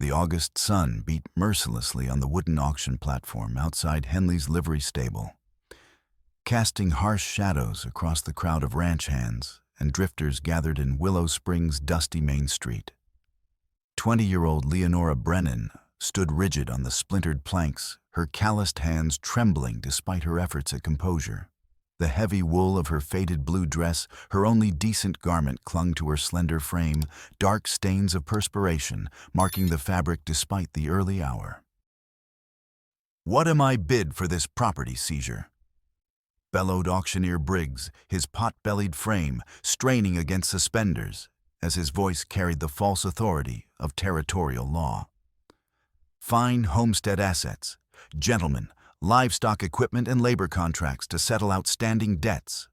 The August sun beat mercilessly on the wooden auction platform outside Henley's livery stable, casting harsh shadows across the crowd of ranch hands and drifters gathered in Willow Springs' dusty Main Street. 20-year-old Leonora Brennan stood rigid on the splintered planks, her calloused hands trembling despite her efforts at composure. The heavy wool of her faded blue dress, her only decent garment, clung to her slender frame, dark stains of perspiration marking the fabric despite the early hour. "What am I bid for this property seizure?" bellowed auctioneer Briggs, his pot-bellied frame straining against suspenders as his voice carried the false authority of territorial law. "Fine homestead assets, gentlemen, livestock equipment and labor contracts to settle outstanding debts."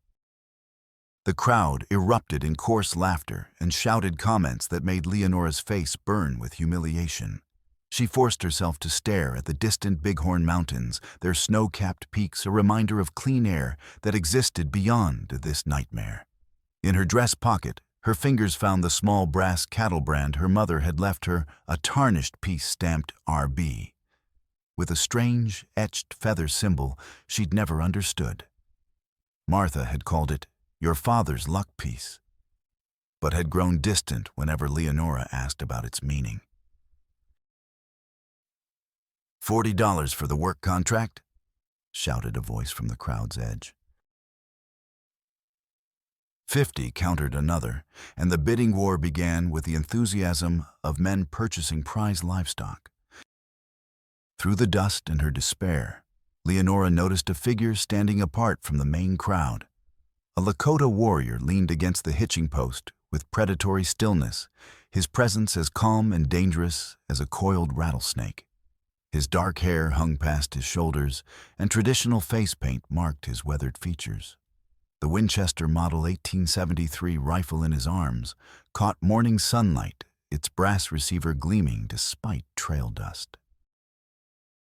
The crowd erupted in coarse laughter and shouted comments that made Leonora's face burn with humiliation. She forced herself to stare at the distant Bighorn Mountains, their snow-capped peaks a reminder of clean air that existed beyond this nightmare. In her dress pocket, her fingers found the small brass cattle brand her mother had left her, a tarnished piece stamped RB. With a strange, etched feather symbol she'd never understood. Martha had called it "your father's luck piece," but had grown distant whenever Leonora asked about its meaning. "$40 for the work contract?" shouted a voice from the crowd's edge. "50, countered another, and the bidding war began with the enthusiasm of men purchasing prize livestock. Through the dust and her despair, Leonora noticed a figure standing apart from the main crowd. A Lakota warrior leaned against the hitching post with predatory stillness, his presence as calm and dangerous as a coiled rattlesnake. His dark hair hung past his shoulders, and traditional face paint marked his weathered features. The Winchester Model 1873 rifle in his arms caught morning sunlight, its brass receiver gleaming despite trail dust.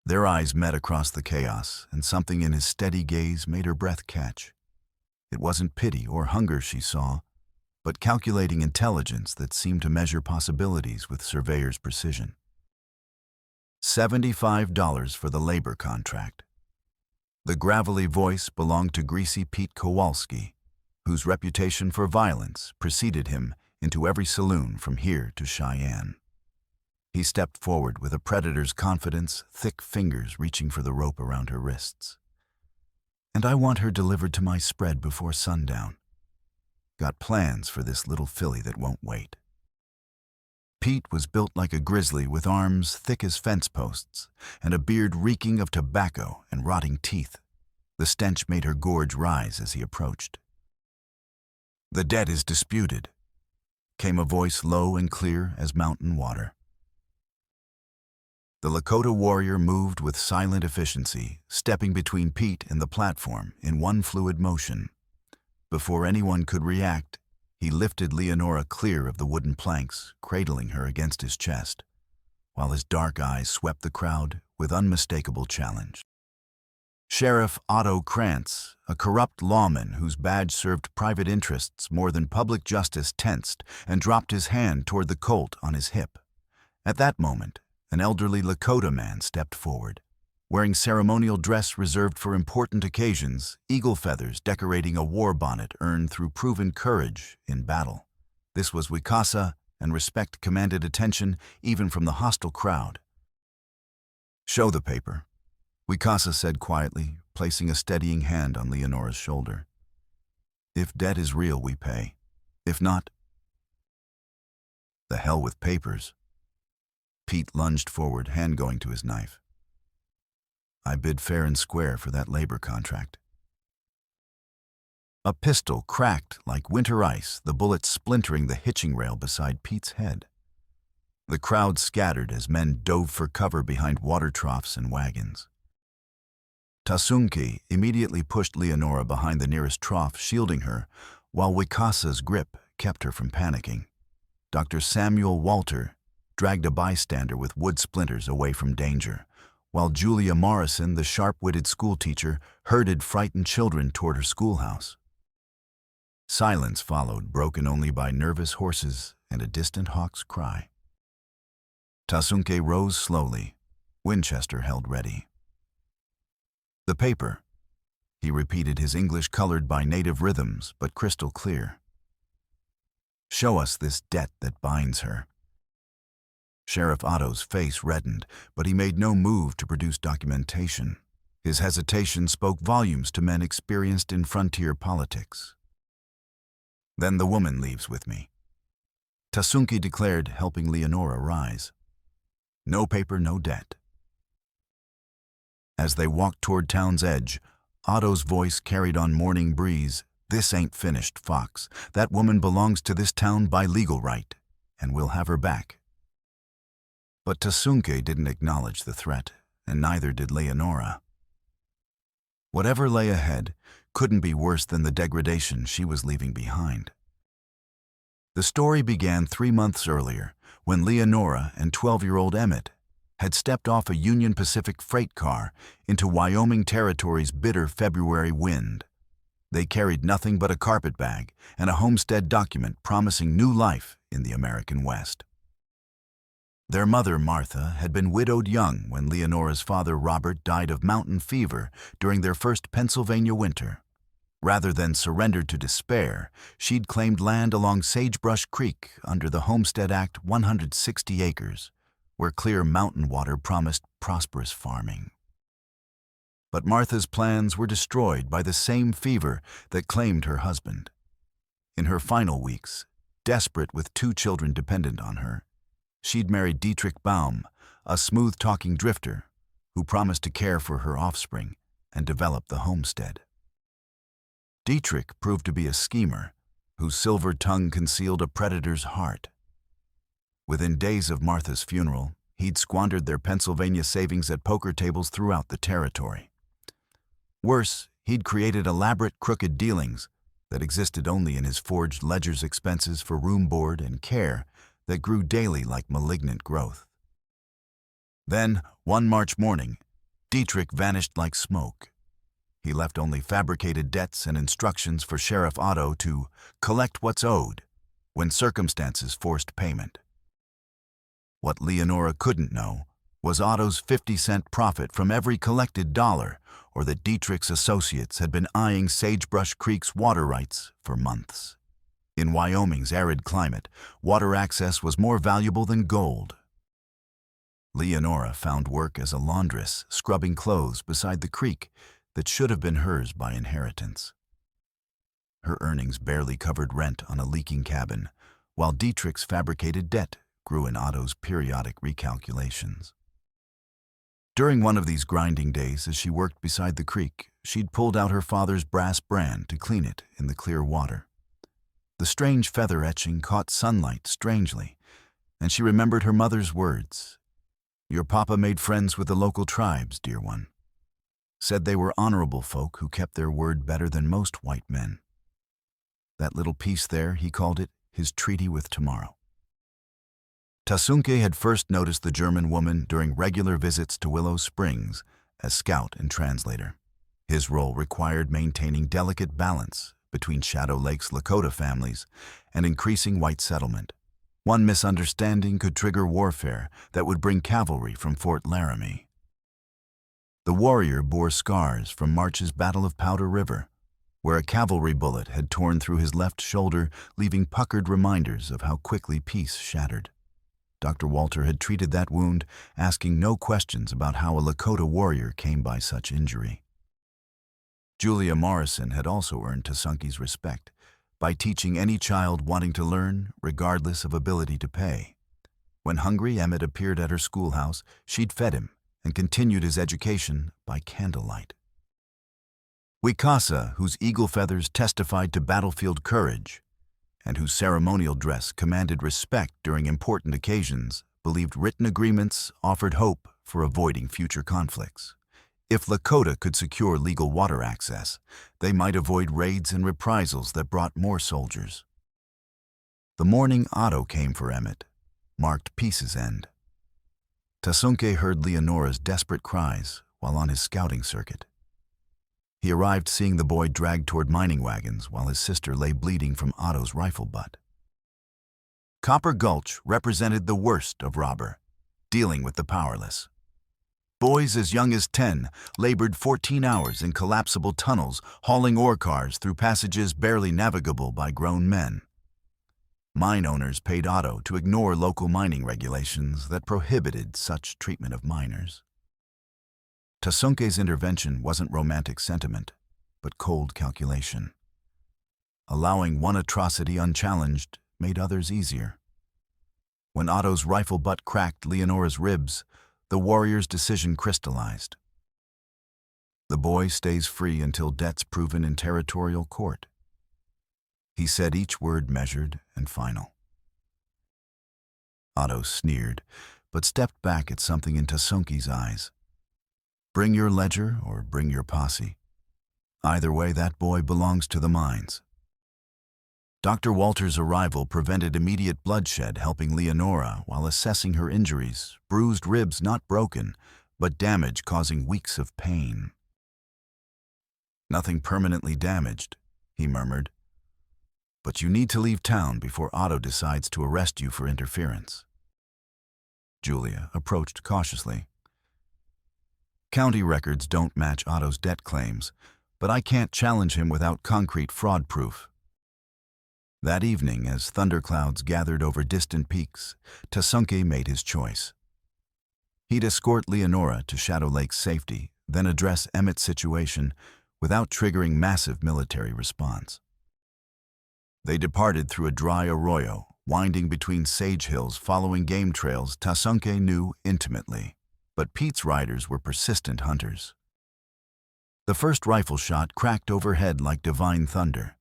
Their eyes met across the chaos, and something in his steady gaze made her breath catch. It wasn't pity or hunger she saw, but calculating intelligence that seemed to measure possibilities with surveyor's precision. $75 for the labor contract. The gravelly voice belonged to Greasy Pete Kowalski, whose reputation for violence preceded him into every saloon from here to Cheyenne. He stepped forward with a predator's confidence, thick fingers reaching for the rope around her wrists. "And I want her delivered to my spread before sundown. Got plans for this little filly that won't wait." Pete was built like a grizzly with arms thick as fence posts and a beard reeking of tobacco and rotting teeth. The stench made her gorge rise as he approached. "The debt is disputed," came a voice low and clear as mountain water. The Lakota warrior moved with silent efficiency, stepping between Pete and the platform in one fluid motion. Before anyone could react, he lifted Leonora clear of the wooden planks, cradling her against his chest, while his dark eyes swept the crowd with unmistakable challenge. Sheriff Otto Krantz, a corrupt lawman whose badge served private interests more than public justice, tensed and dropped his hand toward the colt on his hip. At that moment, an elderly Lakota man stepped forward, wearing ceremonial dress reserved for important occasions, eagle feathers decorating a war bonnet earned through proven courage in battle. This was Wicasa, and respect commanded attention even from the hostile crowd. "Show the paper," Wicasa said quietly, placing a steadying hand on Leonora's shoulder. "If debt is real, we pay. If not, the hell with papers." Pete lunged forward, hand going to his knife. "I bid fair and square for that labor contract." A pistol cracked like winter ice, the bullet splintering the hitching rail beside Pete's head. The crowd scattered as men dove for cover behind water troughs and wagons. Tasunki immediately pushed Leonora behind the nearest trough, shielding her, while Wicasa's grip kept her from panicking. Dr. Samuel Walter dragged a bystander with wood splinters away from danger, while Julia Morrison, the sharp-witted schoolteacher, herded frightened children toward her schoolhouse. Silence followed, broken only by nervous horses and a distant hawk's cry. Tasunke rose slowly, Winchester held ready. "The paper," he repeated, his English colored by native rhythms but crystal clear. "Show us this debt that binds her." Sheriff Otto's face reddened, but he made no move to produce documentation. His hesitation spoke volumes to men experienced in frontier politics. "Then the woman leaves with me," Tasunke declared, helping Leonora rise. "No paper, no debt." As they walked toward town's edge, Otto's voice carried on morning breeze. "This ain't finished, Fox. That woman belongs to this town by legal right, and we'll have her back." But Tasunke didn't acknowledge the threat, and neither did Leonora. Whatever lay ahead couldn't be worse than the degradation she was leaving behind. The story began 3 months earlier, when Leonora and 12-year-old Emmett had stepped off a Union Pacific freight car into Wyoming Territory's bitter February wind. They carried nothing but a carpet bag and a homestead document promising new life in the American West. Their mother, Martha, had been widowed young when Leonora's father, Robert, died of mountain fever during their first Pennsylvania winter. Rather than surrender to despair, she'd claimed land along Sagebrush Creek under the Homestead Act, 160 acres, where clear mountain water promised prosperous farming. But Martha's plans were destroyed by the same fever that claimed her husband. In her final weeks, desperate with 2 children dependent on her, she'd married Dietrich Baum, a smooth-talking drifter who promised to care for her offspring and develop the homestead. Dietrich proved to be a schemer whose silver tongue concealed a predator's heart. Within days of Martha's funeral, he'd squandered their Pennsylvania savings at poker tables throughout the territory. Worse, he'd created elaborate crooked dealings that existed only in his forged ledger's expenses for room, board, and care that grew daily like malignant growth. Then, one March morning, Dietrich vanished like smoke. He left only fabricated debts and instructions for Sheriff Otto to collect what's owed when circumstances forced payment. What Leonora couldn't know was Otto's 50-cent profit from every collected dollar, or that Dietrich's associates had been eyeing Sagebrush Creek's water rights for months. In Wyoming's arid climate, water access was more valuable than gold. Leonora found work as a laundress, scrubbing clothes beside the creek that should have been hers by inheritance. Her earnings barely covered rent on a leaking cabin, while Dietrich's fabricated debt grew in Otto's periodic recalculations. During one of these grinding days, as she worked beside the creek, she'd pulled out her father's brass brand to clean it in the clear water. The strange feather etching caught sunlight strangely, and she remembered her mother's words. "Your papa made friends with the local tribes, dear one. Said they were honorable folk who kept their word better than most white men. That little piece there, he called it, his treaty with tomorrow." Tasunke had first noticed the German woman during regular visits to Willow Springs as scout and translator. His role required maintaining delicate balance between Shadow Lake's Lakota families and increasing white settlement. One misunderstanding could trigger warfare that would bring cavalry from Fort Laramie. The warrior bore scars from March's Battle of Powder River, where a cavalry bullet had torn through his left shoulder, leaving puckered reminders of how quickly peace shattered. Dr. Walter had treated that wound, asking no questions about how a Lakota warrior came by such injury. Julia Morrison had also earned Tasunke's respect by teaching any child wanting to learn, regardless of ability to pay. When hungry Emmett appeared at her schoolhouse, she'd fed him and continued his education by candlelight. Wicasa, whose eagle feathers testified to battlefield courage, and whose ceremonial dress commanded respect during important occasions, believed written agreements offered hope for avoiding future conflicts. If Lakota could secure legal water access, they might avoid raids and reprisals that brought more soldiers. The morning Otto came for Emmett marked peace's end. Tasunke heard Leonora's desperate cries while on his scouting circuit. He arrived seeing the boy dragged toward mining wagons while his sister lay bleeding from Otto's rifle butt. Copper Gulch represented the worst of robber. dealing with the powerless. Boys as young as 10 labored 14 hours in collapsible tunnels, hauling ore cars through passages barely navigable by grown men. Mine owners paid Otto to ignore local mining regulations that prohibited such treatment of miners. Tasunke's intervention wasn't romantic sentiment, but cold calculation. Allowing one atrocity unchallenged made others easier. When Otto's rifle butt cracked Leonora's ribs, the warrior's decision crystallized. The boy stays free until debt's proven in territorial court. He said each word measured and final. Otto sneered, but stepped back at something in Tasunke's eyes. Bring your ledger or bring your posse. Either way, that boy belongs to the mines. Dr. Walter's arrival prevented immediate bloodshed, helping Leonora while assessing her injuries, bruised ribs not broken, but damage causing weeks of pain. Nothing permanently damaged, he murmured. But you need to leave town before Otto decides to arrest you for interference. Julia approached cautiously. County records don't match Otto's debt claims, but I can't challenge him without concrete fraud proof. That evening, as thunderclouds gathered over distant peaks, Tasunke made his choice. He'd escort Leonora to Shadow Lake's safety, then address Emmett's situation without triggering massive military response. They departed through a dry arroyo, winding between sage hills following game trails Tasunke knew intimately, but Pete's riders were persistent hunters. The first rifle shot cracked overhead like divine thunder.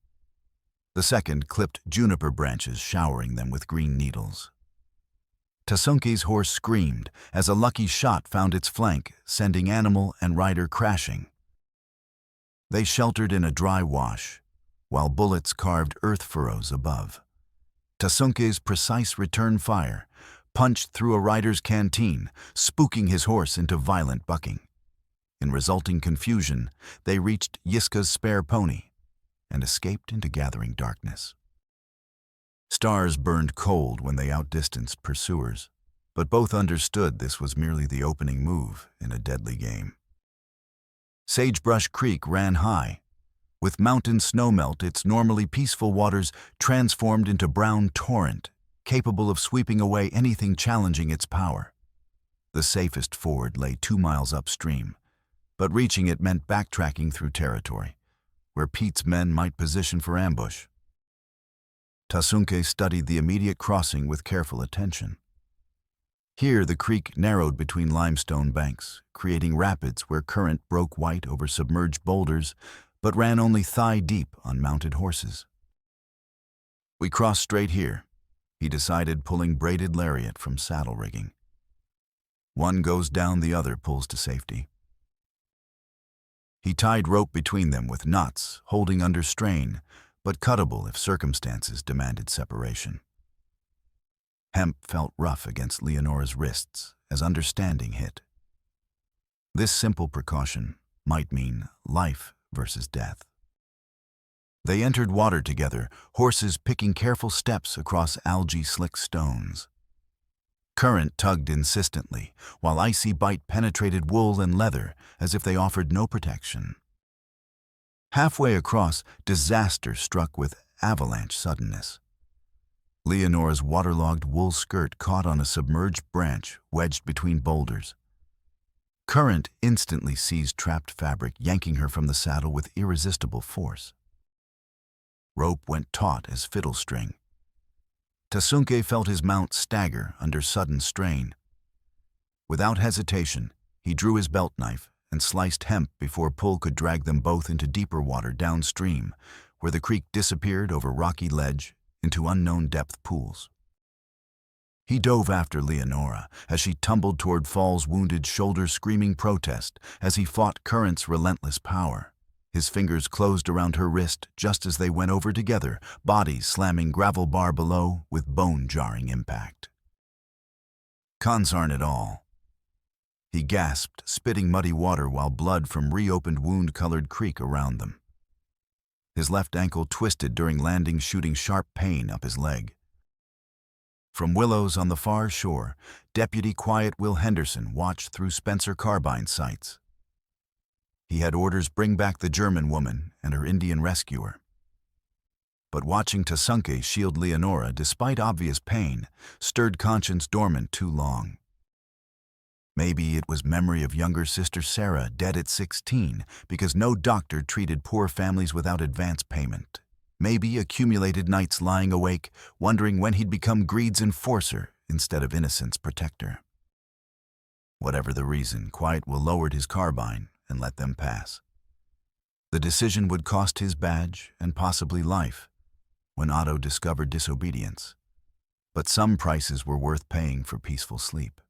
The second clipped juniper branches, showering them with green needles. Tasunke's horse screamed as a lucky shot found its flank, sending animal and rider crashing. They sheltered in a dry wash, while bullets carved earth furrows above. Tasunke's precise return fire punched through a rider's canteen, spooking his horse into violent bucking. In resulting confusion, they reached Yiska's spare pony and escaped into gathering darkness. Stars burned cold when they outdistanced pursuers, but both understood this was merely the opening move in a deadly game. Sagebrush Creek ran high. With mountain snowmelt, its normally peaceful waters transformed into brown torrent, capable of sweeping away anything challenging its power. The safest ford lay 2 miles upstream, but reaching it meant backtracking through territory, where Pete's men might position for ambush. Tasunke studied the immediate crossing with careful attention. Here the creek narrowed between limestone banks, creating rapids where current broke white over submerged boulders, but ran only thigh-deep on mounted horses. We cross straight here, he decided, pulling braided lariat from saddle rigging. One goes down, the other pulls to safety. He tied rope between them with knots, holding under strain, but cuttable if circumstances demanded separation. Hemp felt rough against Leonora's wrists as understanding hit. This simple precaution might mean life versus death. They entered water together, horses picking careful steps across algae-slick stones. Current tugged insistently, while icy bite penetrated wool and leather as if they offered no protection. Halfway across, disaster struck with avalanche suddenness. Leonora's waterlogged wool skirt caught on a submerged branch wedged between boulders. Current instantly seized trapped fabric, yanking her from the saddle with irresistible force. Rope went taut as fiddle string. Tasunke felt his mount stagger under sudden strain. Without hesitation, he drew his belt knife and sliced hemp before pull could drag them both into deeper water downstream, where the creek disappeared over rocky ledge into unknown depth pools. He dove after Leonora as she tumbled toward Fall's wounded shoulder, screaming protest as he fought Current's relentless power. His fingers closed around her wrist just as they went over together, bodies slamming gravel bar below with bone-jarring impact. Consarn it all. He gasped, spitting muddy water while blood from reopened wound-colored creek around them. His left ankle twisted during landing, shooting sharp pain up his leg. From Willows on the far shore, Deputy Quiet Will Henderson watched through Spencer carbine sights. He had orders bring back the German woman and her Indian rescuer. But watching Tasunke shield Leonora, despite obvious pain, stirred conscience dormant too long. Maybe it was memory of younger sister Sarah, dead at 16, because no doctor treated poor families without advance payment. Maybe accumulated nights lying awake, wondering when he'd become greed's enforcer instead of innocence protector. Whatever the reason, Quiet Will lowered his carbine and let them pass. The decision would cost his badge and possibly life when Otto discovered disobedience, but some prices were worth paying for peaceful sleep.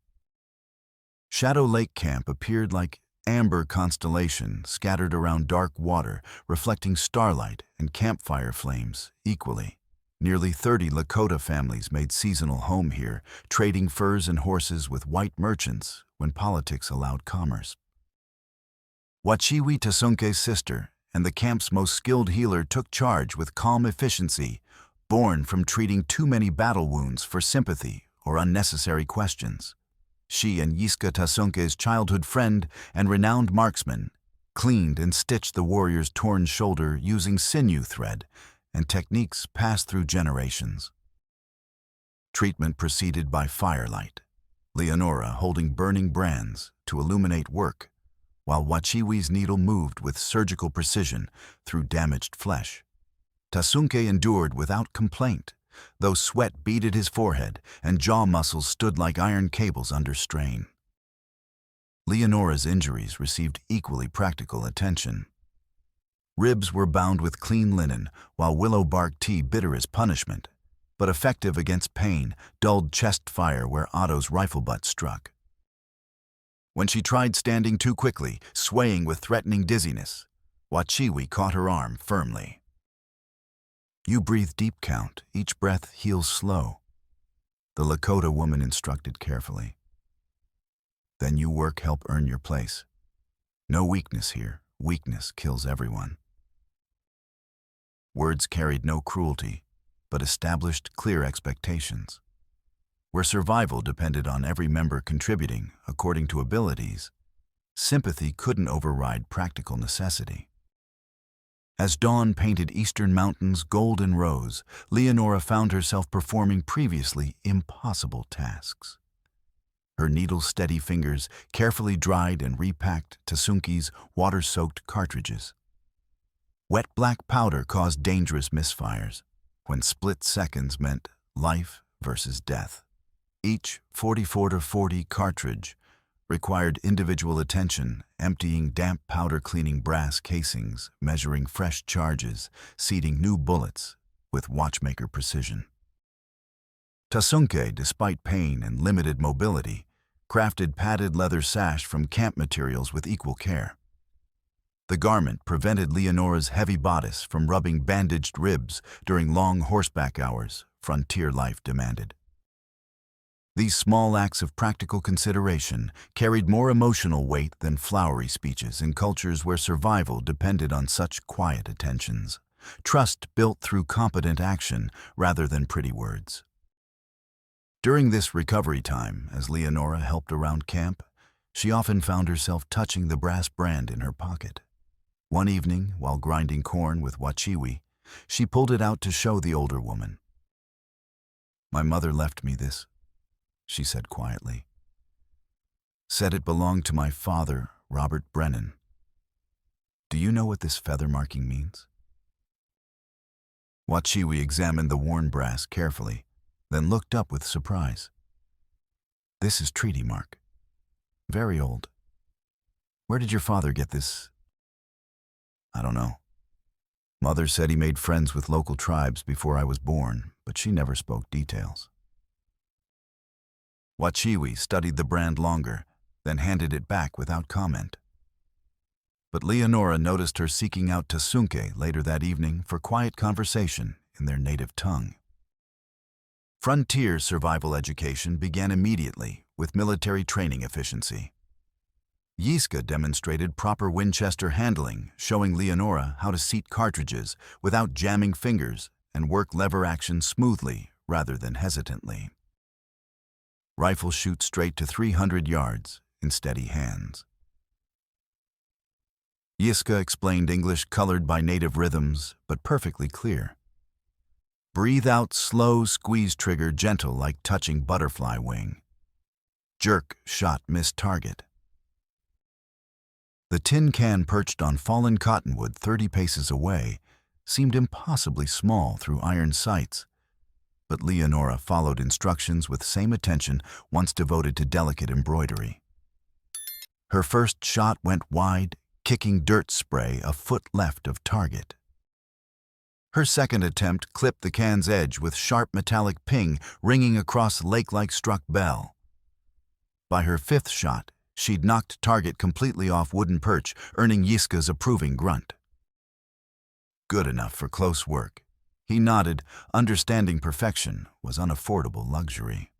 Shadow Lake Camp appeared like amber constellation scattered around dark water, reflecting starlight and campfire flames equally. Nearly 30 Lakota families made seasonal home here, trading furs and horses with white merchants when politics allowed commerce. Wachiwi, Tasunke's sister, and the camp's most skilled healer took charge with calm efficiency, born from treating too many battle wounds for sympathy or unnecessary questions. She and Yiska, Tasunke's childhood friend and renowned marksman, cleaned and stitched the warrior's torn shoulder using sinew thread and techniques passed through generations. Treatment proceeded by firelight, Leonora holding burning brands to illuminate work, while Wachiwi's needle moved with surgical precision through damaged flesh. Tasunke endured without complaint, though sweat beaded his forehead and jaw muscles stood like iron cables under strain. Leonora's injuries received equally practical attention. Ribs were bound with clean linen, while willow bark tea, bitter as punishment, but effective against pain, dulled chest fire where Otto's rifle butt struck. When she tried standing too quickly, swaying with threatening dizziness, Wachiwi caught her arm firmly. "You breathe deep, Count. Each breath heals slow," the Lakota woman instructed carefully. "Then you work, help earn your place. No weakness here. Weakness kills everyone." Words carried no cruelty, but established clear expectations. Where survival depended on every member contributing according to abilities, sympathy couldn't override practical necessity. As dawn painted eastern mountains gold and rose, Leonora found herself performing previously impossible tasks. Her needle-steady fingers carefully dried and repacked Tasunke's water-soaked cartridges. Wet black powder caused dangerous misfires, when split seconds meant life versus death. Each 44-40 cartridge required individual attention, emptying damp powder, cleaning brass casings, measuring fresh charges, seeding new bullets with watchmaker precision. Tasunke, despite pain and limited mobility, crafted padded leather sash from camp materials with equal care. The garment prevented Leonora's heavy bodice from rubbing bandaged ribs during long horseback hours frontier life demanded. These small acts of practical consideration carried more emotional weight than flowery speeches in cultures where survival depended on such quiet attentions. Trust built through competent action rather than pretty words. During this recovery time, as Leonora helped around camp, she often found herself touching the brass brand in her pocket. One evening, while grinding corn with Wachiwi, she pulled it out to show the older woman. "My mother left me this," she said quietly. "Said it belonged to my father, Robert Brennan. Do you know what this feather marking means?" Wachiwi examined the worn brass carefully, then looked up with surprise. "This is treaty mark. Very old. Where did your father get this?" "I don't know. Mother said he made friends with local tribes before I was born, but she never spoke details." Wachiwi studied the brand longer, then handed it back without comment. But Leonora noticed her seeking out Tasunke later that evening for quiet conversation in their native tongue. Frontier survival education began immediately with military training efficiency. Yiska demonstrated proper Winchester handling, showing Leonora how to seat cartridges without jamming fingers and work lever action smoothly rather than hesitantly. Rifle shoot straight to 300 yards in steady hands. Yiska explained English colored by native rhythms, but perfectly clear. Breathe out slow, squeeze trigger gentle like touching butterfly wing. Jerk, shot, miss target. The tin can perched on fallen cottonwood 30 paces away seemed impossibly small through iron sights, but Leonora followed instructions with same attention once devoted to delicate embroidery. Her first shot went wide, kicking dirt spray a foot left of target. Her second attempt clipped the can's edge with sharp metallic ping ringing across lake-like struck bell. By her fifth shot, she'd knocked target completely off wooden perch, earning Yiska's approving grunt. Good enough for close work. He nodded, understanding perfection was unaffordable luxury.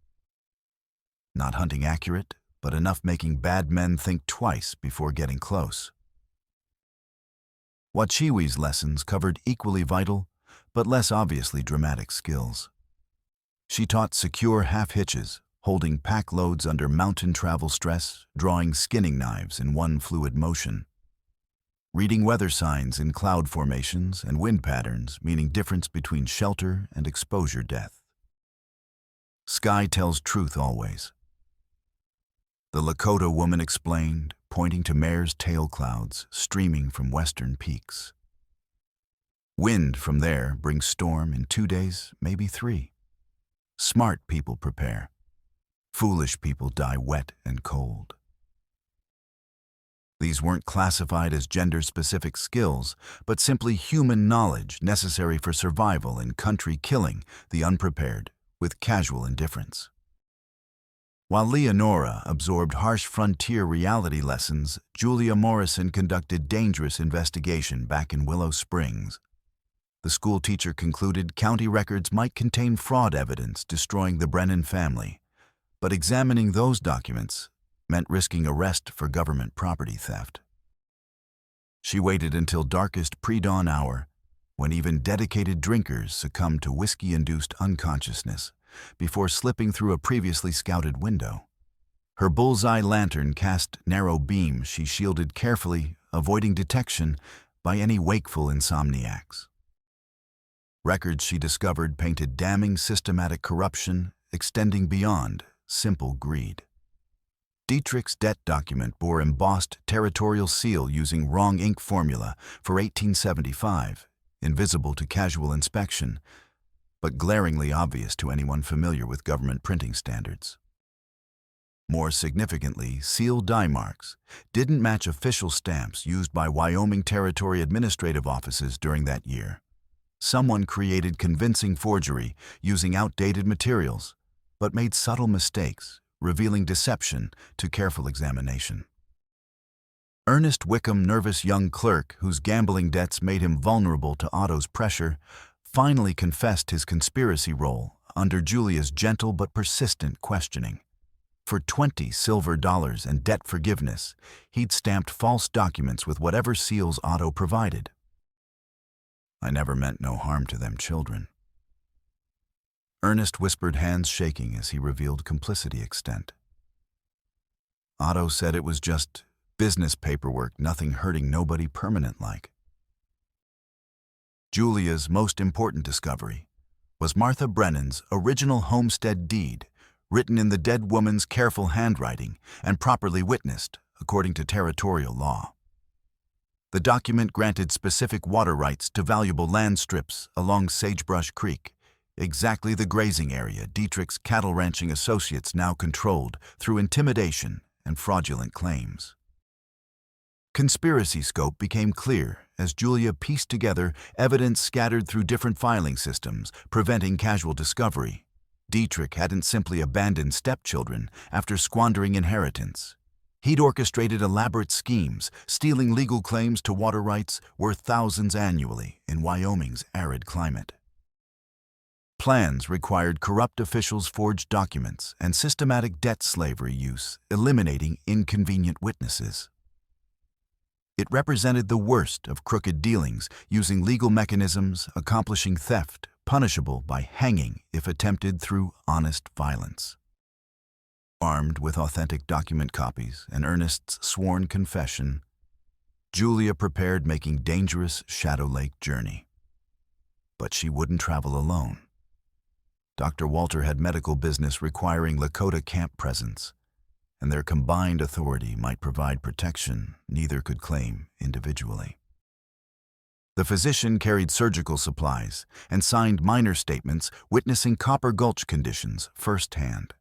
Not hunting accurate, but enough making bad men think twice before getting close. Wachiwi's lessons covered equally vital, but less obviously dramatic skills. She taught secure half-hitches, holding pack loads under mountain travel stress, drawing skinning knives in one fluid motion. Reading weather signs in cloud formations and wind patterns, meaning difference between shelter and exposure death. Sky tells truth always. The Lakota woman explained, pointing to mare's tail clouds streaming from western peaks. Wind from there brings storm in 2 days, maybe 3. Smart people prepare. Foolish people die wet and cold. These weren't classified as gender-specific skills, but simply human knowledge necessary for survival in country killing the unprepared with casual indifference. While Leonora absorbed harsh frontier reality lessons, Julia Morrison conducted dangerous investigation back in Willow Springs. The school teacher concluded county records might contain fraud evidence destroying the Brennan family, but examining those documents meant risking arrest for government property theft. She waited until darkest pre-dawn hour, when even dedicated drinkers succumbed to whiskey-induced unconsciousness, before slipping through a previously scouted window. Her bullseye lantern cast narrow beams she shielded carefully, avoiding detection by any wakeful insomniacs. Records she discovered painted damning systematic corruption extending beyond simple greed. Dietrich's debt document bore embossed territorial seal using wrong ink formula for 1875, invisible to casual inspection, but glaringly obvious to anyone familiar with government printing standards. More significantly, seal die marks didn't match official stamps used by Wyoming Territory administrative offices during that year. Someone created convincing forgery using outdated materials, but made subtle mistakes, revealing deception to careful examination. Ernest Wickham, nervous young clerk whose gambling debts made him vulnerable to Otto's pressure, finally confessed his conspiracy role under Julia's gentle but persistent questioning. For $20 silver and debt forgiveness, he'd stamped false documents with whatever seals Otto provided. I never meant no harm to them children. Ernest whispered, hands shaking as he revealed complicity extent. Otto said it was just business paperwork, nothing hurting nobody permanent like. Julia's most important discovery was Martha Brennan's original homestead deed, written in the dead woman's careful handwriting and properly witnessed according to territorial law. The document granted specific water rights to valuable land strips along Sagebrush Creek, exactly the grazing area Dietrich's cattle ranching associates now controlled through intimidation and fraudulent claims. Conspiracy scope became clear as Julia pieced together evidence scattered through different filing systems, preventing casual discovery. Dietrich hadn't simply abandoned stepchildren after squandering inheritance. He'd orchestrated elaborate schemes, stealing legal claims to water rights worth thousands annually in Wyoming's arid climate. Plans required corrupt officials' forged documents and systematic debt slavery use, eliminating inconvenient witnesses. It represented the worst of crooked dealings, using legal mechanisms, accomplishing theft, punishable by hanging if attempted through honest violence. Armed with authentic document copies and Ernest's sworn confession, Julia prepared making dangerous Shadow Lake journey. But she wouldn't travel alone. Dr. Walter had medical business requiring Lakota camp presence, and their combined authority might provide protection neither could claim individually. The physician carried surgical supplies and signed minor statements witnessing Copper Gulch conditions firsthand.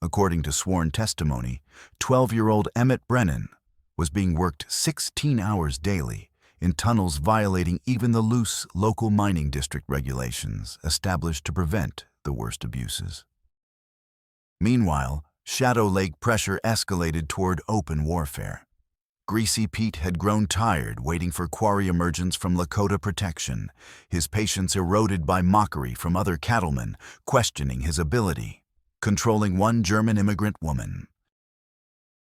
According to sworn testimony, 12-year-old Emmett Brennan was being worked 16 hours daily in tunnels violating even the loose local mining district regulations established to prevent the worst abuses. Meanwhile, Shadow Lake pressure escalated toward open warfare. Greasy Pete had grown tired waiting for quarry emergence from Lakota protection, his patience eroded by mockery from other cattlemen questioning his ability, controlling one German immigrant woman.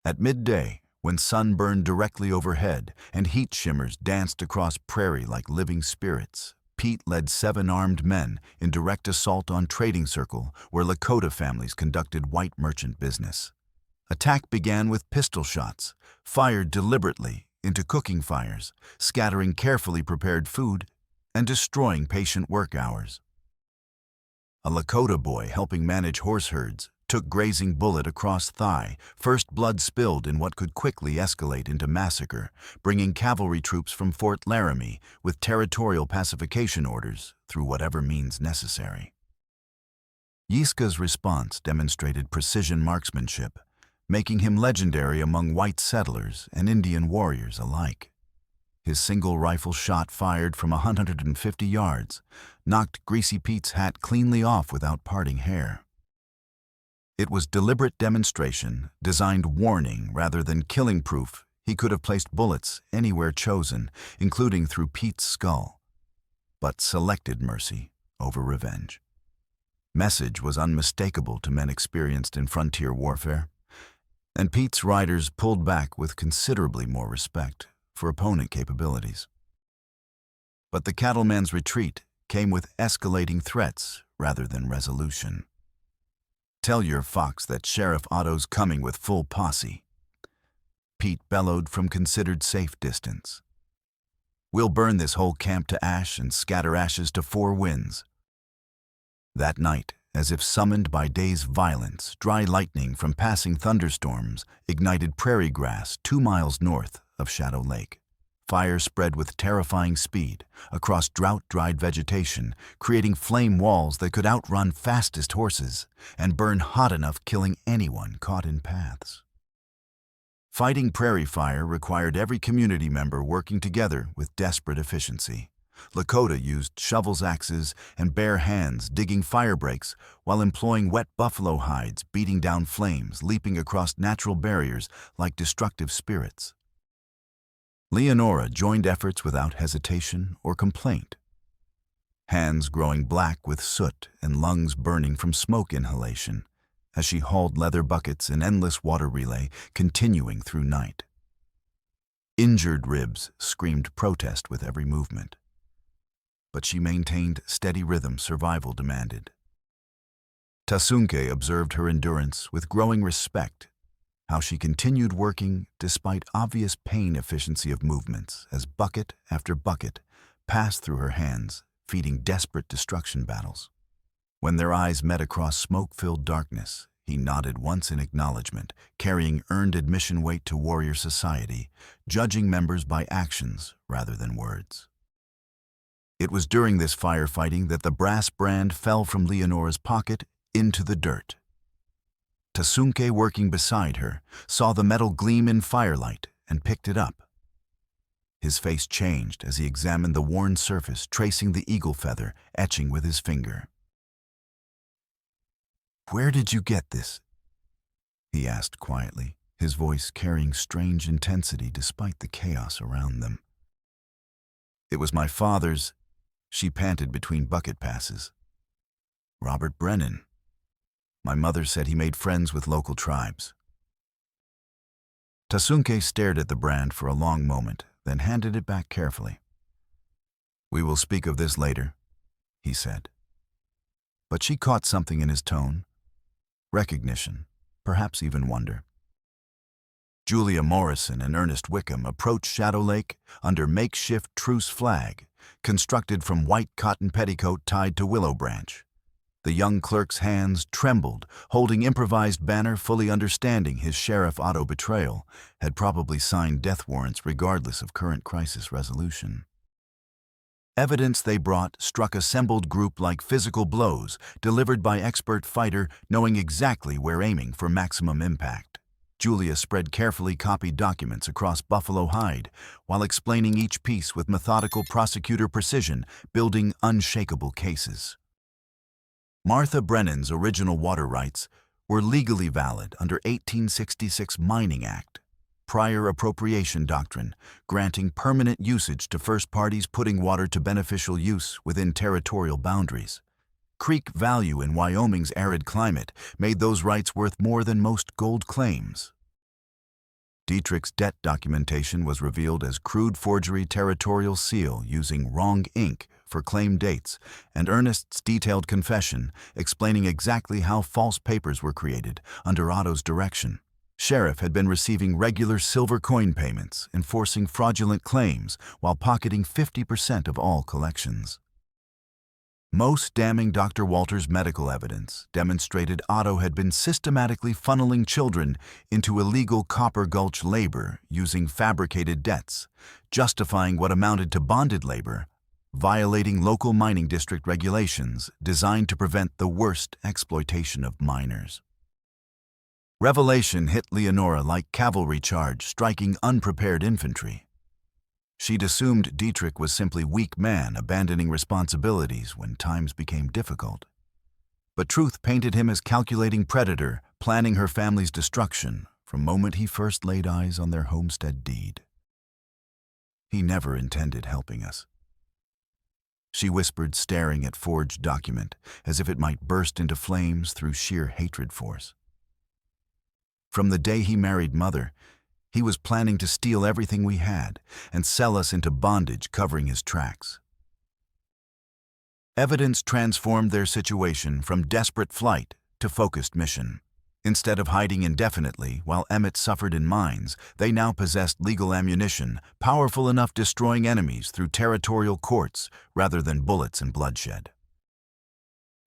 At midday, when sun burned directly overhead and heat shimmers danced across prairie like living spirits, Pete led 7 armed men in direct assault on Trading Circle, where Lakota families conducted white merchant business. Attack began with pistol shots, fired deliberately into cooking fires, scattering carefully prepared food and destroying patient work hours. A Lakota boy helping manage horse herds took grazing bullet across thigh, first blood spilled in what could quickly escalate into massacre, bringing cavalry troops from Fort Laramie with territorial pacification orders through whatever means necessary. Yiska's response demonstrated precision marksmanship, making him legendary among white settlers and Indian warriors alike. His single rifle shot fired from 150 yards knocked Greasy Pete's hat cleanly off without parting hair. It was deliberate demonstration, designed warning rather than killing proof. He could have placed bullets anywhere chosen, including through Pete's skull, but selected mercy over revenge. Message was unmistakable to men experienced in frontier warfare, and Pete's riders pulled back with considerably more respect for opponent capabilities. But the cattleman's retreat came with escalating threats rather than resolution. "Tell your fox that Sheriff Otto's coming with full posse," Pete bellowed from considered safe distance. "We'll burn this whole camp to ash and scatter ashes to 4 winds." That night, as if summoned by day's violence, dry lightning from passing thunderstorms ignited prairie grass 2 miles north of Shadow Lake. Fire spread with terrifying speed across drought-dried vegetation, creating flame walls that could outrun fastest horses and burn hot enough killing anyone caught in paths. Fighting prairie fire required every community member working together with desperate efficiency. Lakota used shovels, axes, and bare hands digging fire breaks while employing wet buffalo hides, beating down flames, leaping across natural barriers like destructive spirits. Leonora joined efforts without hesitation or complaint, hands growing black with soot and lungs burning from smoke inhalation as she hauled leather buckets in endless water relay, continuing through night. Injured ribs screamed protest with every movement, but she maintained steady rhythm survival demanded. Tasunke observed her endurance with growing respect, how she continued working despite obvious pain efficiency of movements as bucket after bucket passed through her hands, feeding desperate destruction battles. When their eyes met across smoke-filled darkness, he nodded once in acknowledgement, carrying earned admission weight to warrior society, judging members by actions rather than words. It was during this firefighting that the brass brand fell from Leonora's pocket into the dirt. Tasunke, working beside her, saw the metal gleam in firelight and picked it up. His face changed as he examined the worn surface, tracing the eagle feather, etching with his finger. "Where did you get this?" he asked quietly, his voice carrying strange intensity despite the chaos around them. "It was my father's," she panted between bucket passes. "Robert Brennan. My mother said he made friends with local tribes." Tasunke stared at the brand for a long moment, then handed it back carefully. "We will speak of this later," he said. But she caught something in his tone. Recognition, perhaps even wonder. Julia Morrison and Ernest Wickham approached Shadow Lake under makeshift truce flag, constructed from white cotton petticoat tied to willow branch. The young clerk's hands trembled, holding improvised banner, fully understanding his Sheriff Otto betrayal, had probably signed death warrants regardless of current crisis resolution. Evidence they brought struck assembled group like physical blows, delivered by expert fighter knowing exactly where aiming for maximum impact. Julia spread carefully copied documents across buffalo hide, while explaining each piece with methodical prosecutor precision, building unshakable cases. Martha Brennan's original water rights were legally valid under 1866 Mining Act, prior appropriation doctrine, granting permanent usage to first parties putting water to beneficial use within territorial boundaries. Creek value in Wyoming's arid climate made those rights worth more than most gold claims. Dietrich's debt documentation was revealed as crude forgery territorial seal using wrong ink for claim dates, and Ernest's detailed confession explaining exactly how false papers were created under Otto's direction. Sheriff had been receiving regular silver coin payments, enforcing fraudulent claims while pocketing 50% of all collections. Most damning Dr. Walter's medical evidence demonstrated Otto had been systematically funneling children into illegal Copper Gulch labor using fabricated debts, justifying what amounted to bonded labor, violating local mining district regulations designed to prevent the worst exploitation of miners. Revelation hit Leonora like cavalry charge striking unprepared infantry. She'd assumed Dietrich was simply weak man abandoning responsibilities when times became difficult. But truth painted him as calculating predator, planning her family's destruction from moment he first laid eyes on their homestead deed. He never intended helping us. She whispered, staring at forged document, as if it might burst into flames through sheer hatred force. From the day he married Mother, he was planning to steal everything we had and sell us into bondage, covering his tracks. Evidence transformed their situation from desperate flight to focused mission. Instead of hiding indefinitely while Emmett suffered in mines, they now possessed legal ammunition, powerful enough destroying enemies through territorial courts rather than bullets and bloodshed.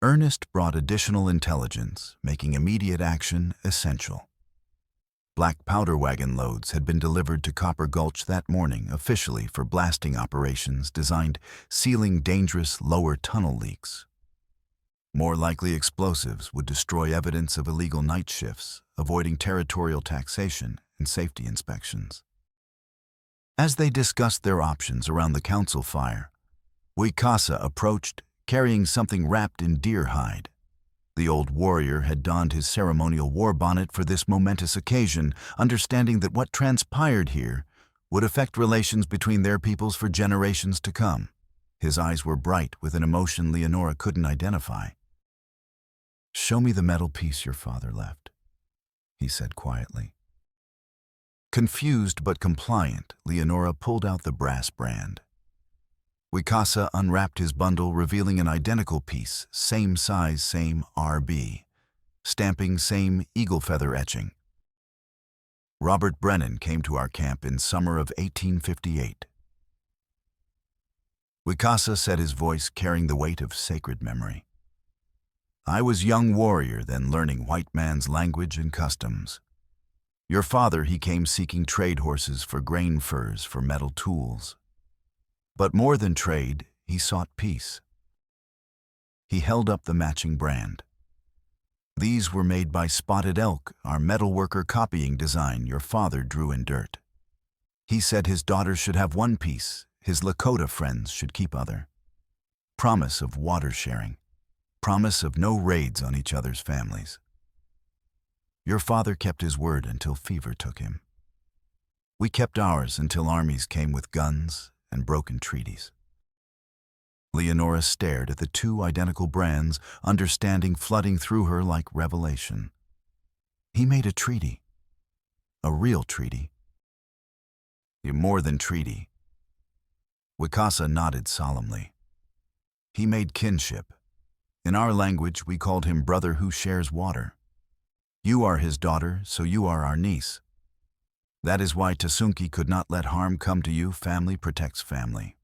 Ernest brought additional intelligence, making immediate action essential. Black powder wagon loads had been delivered to Copper Gulch that morning officially for blasting operations designed sealing dangerous lower tunnel leaks. More likely explosives would destroy evidence of illegal night shifts, avoiding territorial taxation and safety inspections. As they discussed their options around the council fire, Wicasa approached, carrying something wrapped in deer hide. The old warrior had donned his ceremonial war bonnet for this momentous occasion, understanding that what transpired here would affect relations between their peoples for generations to come. His eyes were bright with an emotion Leonora couldn't identify. "Show me the metal piece your father left," he said quietly. Confused but compliant, Leonora pulled out the brass brand. Wicasa unwrapped his bundle, revealing an identical piece, same size, same RB, stamping same eagle feather etching. Robert Brennan came to our camp in summer of 1858. Wicasa said, his voice carrying the weight of sacred memory. "I was young warrior then, learning white man's language and customs. Your father, he came seeking trade horses for grain furs for metal tools. But more than trade, he sought peace." He held up the matching brand. "These were made by Spotted Elk, our metalworker copying design your father drew in dirt. He said his daughters should have one piece, his Lakota friends should keep other. Promise of water sharing. Promise of no raids on each other's families. Your father kept his word until fever took him. We kept ours until armies came with guns and broken treaties." Leonora stared at the two identical brands, understanding flooding through her like revelation. He made a treaty. A real treaty. More than treaty. Wicasa nodded solemnly. He made kinship. In our language, we called him brother who shares water. You are his daughter, so you are our niece. That is why Tasunki could not let harm come to you. Family protects family."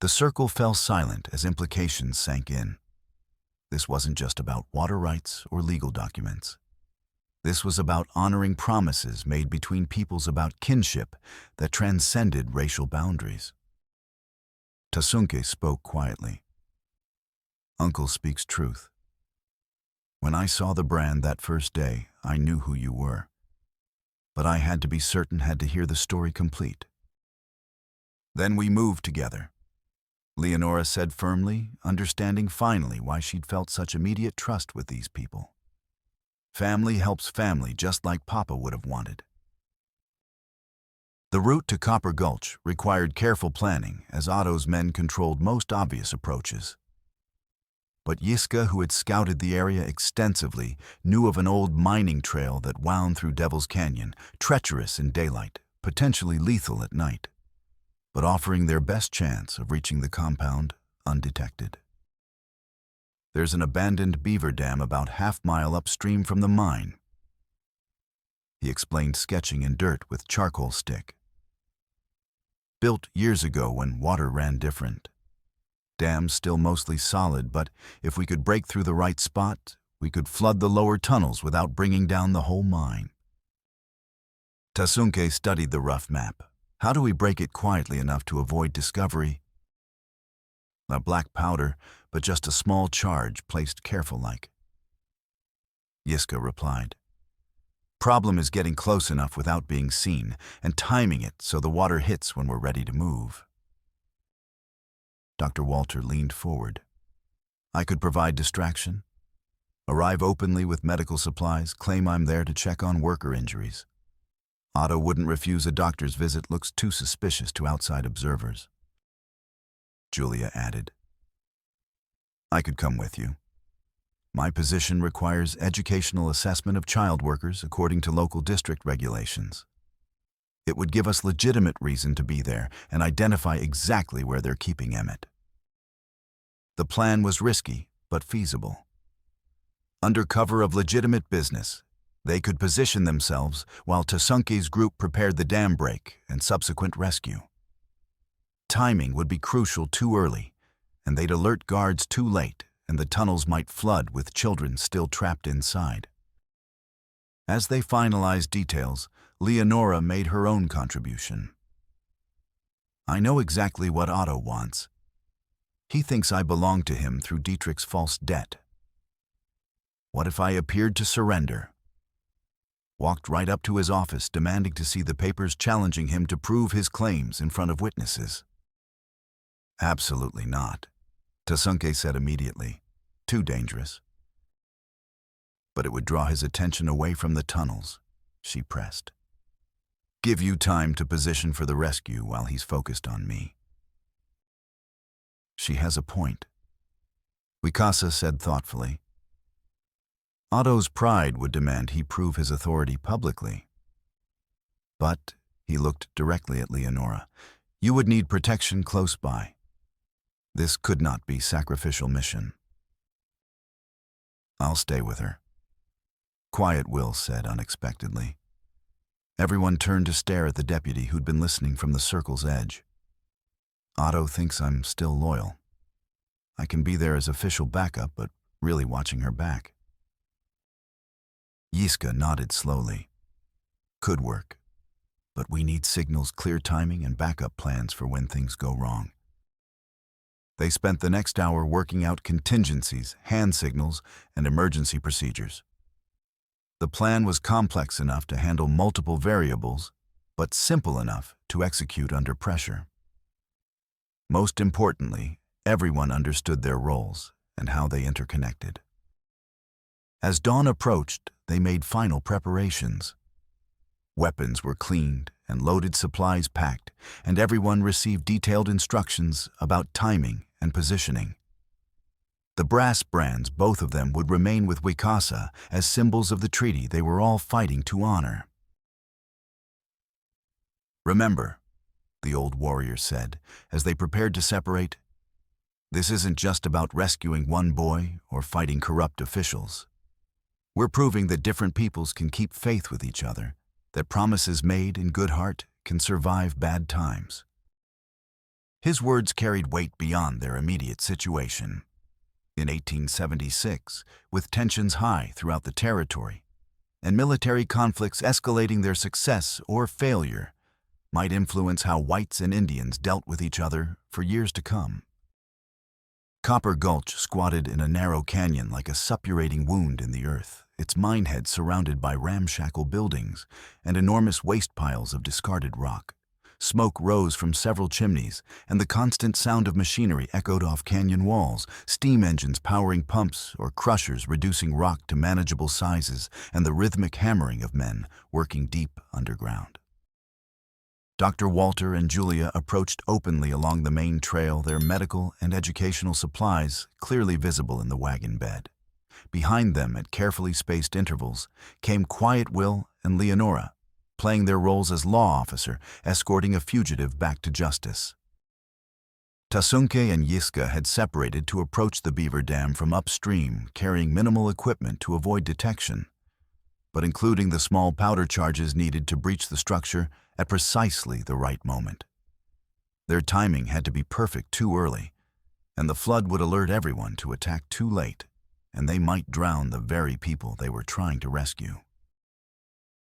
The circle fell silent as implications sank in. This wasn't just about water rights or legal documents. This was about honoring promises made between peoples, about kinship that transcended racial boundaries. Tasunke spoke quietly. "Uncle speaks truth. When I saw the brand that first day, I knew who you were. But I had to be certain, had to hear the story complete. Then we moved together," Leonora said firmly, understanding finally why she'd felt such immediate trust with these people. Family helps family, just like Papa would have wanted. The route to Copper Gulch required careful planning, as Otto's men controlled most obvious approaches. But Yiska, who had scouted the area extensively, knew of an old mining trail that wound through Devil's Canyon, treacherous in daylight, potentially lethal at night, but offering their best chance of reaching the compound undetected. "There's an abandoned beaver dam about half-mile upstream from the mine," he explained, sketching in dirt with charcoal stick. "Built years ago when water ran different. Dams still mostly solid, but if we could break through the right spot, we could flood the lower tunnels without bringing down the whole mine." Tasunke studied the rough map. How do we break it quietly enough to avoid discovery? A black powder, but just a small charge placed careful-like. Yiska replied. "Problem is getting close enough without being seen, and timing it so the water hits when we're ready to move." Dr. Walter leaned forward. "I could provide distraction. Arrive openly with medical supplies, claim I'm there to check on worker injuries. Otto wouldn't refuse a doctor's visit, looks too suspicious to outside observers." Julia added, "I could come with you. My position requires educational assessment of child workers according to local district regulations. It would give us legitimate reason to be there and identify exactly where they're keeping Emmett." The plan was risky, but feasible. Under cover of legitimate business, they could position themselves while Tasunke's group prepared the dam break and subsequent rescue. Timing would be crucial. Too early, and they'd alert guards too late, and the tunnels might flood with children still trapped inside. As they finalized details, Leonora made her own contribution. "I know exactly what Otto wants. He thinks I belong to him through Dietrich's false debt. What if I appeared to surrender? Walked right up to his office demanding to see the papers, challenging him to prove his claims in front of witnesses?" "Absolutely not," Tasunke said immediately. "Too dangerous." "But it would draw his attention away from the tunnels," she pressed. "Give you time to position for the rescue while he's focused on me." "She has a point," Wikasa said thoughtfully. "Otto's pride would demand he prove his authority publicly. But," he looked directly at Leonora, "you would need protection close by. This could not be sacrificial mission." "I'll stay with her," Quiet Will said unexpectedly. Everyone turned to stare at the deputy who'd been listening from the circle's edge. "Otto thinks I'm still loyal. I can be there as official backup, but really watching her back." Yiska nodded slowly. "Could work, but we need signals, clear timing, and backup plans for when things go wrong." They spent the next hour working out contingencies, hand signals, and emergency procedures. The plan was complex enough to handle multiple variables, but simple enough to execute under pressure. Most importantly, everyone understood their roles and how they interconnected. As dawn approached, they made final preparations. Weapons were cleaned and loaded supplies packed, and everyone received detailed instructions about timing and positioning. The brass brands, both of them, would remain with Wikasa as symbols of the treaty they were all fighting to honor. "Remember," the old warrior said, as they prepared to separate, "this isn't just about rescuing one boy or fighting corrupt officials. We're proving that different peoples can keep faith with each other, that promises made in good heart can survive bad times. His words carried weight beyond their immediate situation. In 1876, with tensions high throughout the territory, and military conflicts escalating, their success or failure might influence how whites and Indians dealt with each other for years to come. Copper Gulch squatted in a narrow canyon like a suppurating wound in the earth, its minehead surrounded by ramshackle buildings and enormous waste piles of discarded rock. Smoke rose from several chimneys, and the constant sound of machinery echoed off canyon walls, steam engines powering pumps or crushers reducing rock to manageable sizes, and the rhythmic hammering of men working deep underground. Dr. Walter and Julia approached openly along the main trail, their medical and educational supplies clearly visible in the wagon bed. Behind them, at carefully spaced intervals, came Quiet Will and Leonora, playing their roles as law officer, escorting a fugitive back to justice. Tasunke and Yiska had separated to approach the beaver dam from upstream, carrying minimal equipment to avoid detection, but including the small powder charges needed to breach the structure at precisely the right moment. Their timing had to be perfect too early, and the flood would alert everyone to attack too late, and they might drown the very people they were trying to rescue.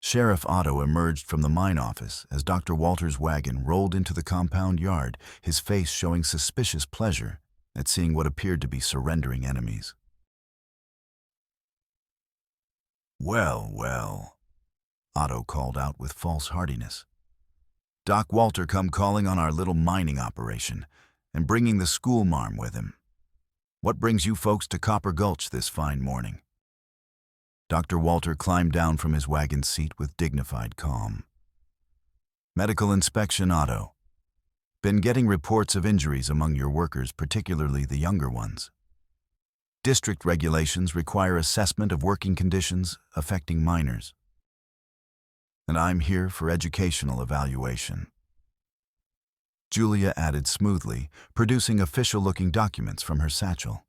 Sheriff Otto emerged from the mine office as Dr. Walter's wagon rolled into the compound yard, his face showing suspicious pleasure at seeing what appeared to be surrendering enemies. "Well, well," Otto called out with false heartiness. "Doc Walter come calling on our little mining operation and bringing the school marm with him. What brings you folks to Copper Gulch this fine morning?" Dr. Walter climbed down from his wagon seat with dignified calm. "Medical inspection, Otto. Been getting reports of injuries among your workers, particularly the younger ones. District regulations require assessment of working conditions affecting minors. And I'm here for educational evaluation." Julia added smoothly, producing official-looking documents from her satchel.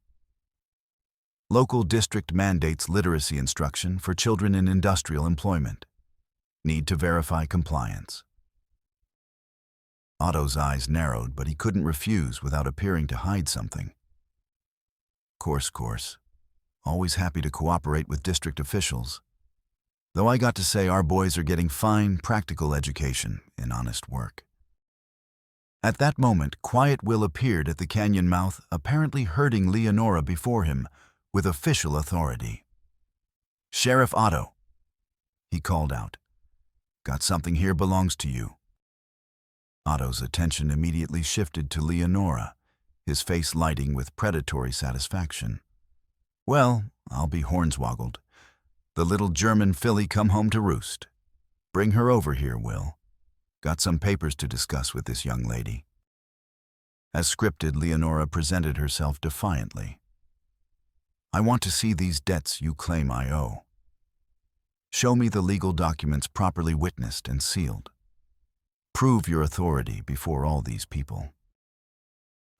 "Local district mandates literacy instruction for children in industrial employment. Need to verify compliance." Otto's eyes narrowed, but he couldn't refuse without appearing to hide something. Course. Always happy to cooperate with district officials. Though I got to say our boys are getting fine, practical education in honest work." At that moment, Quiet Will appeared at the canyon mouth, apparently herding Leonora before him with official authority. "Sheriff Otto," he called out. "Got something here belongs to you." Otto's attention immediately shifted to Leonora, his face lighting with predatory satisfaction. "Well, I'll be hornswoggled. The little German filly come home to roost. Bring her over here, Will. Got some papers to discuss with this young lady." As scripted, Leonora presented herself defiantly. "I want to see these debts you claim I owe. Show me the legal documents properly witnessed and sealed. Prove your authority before all these people."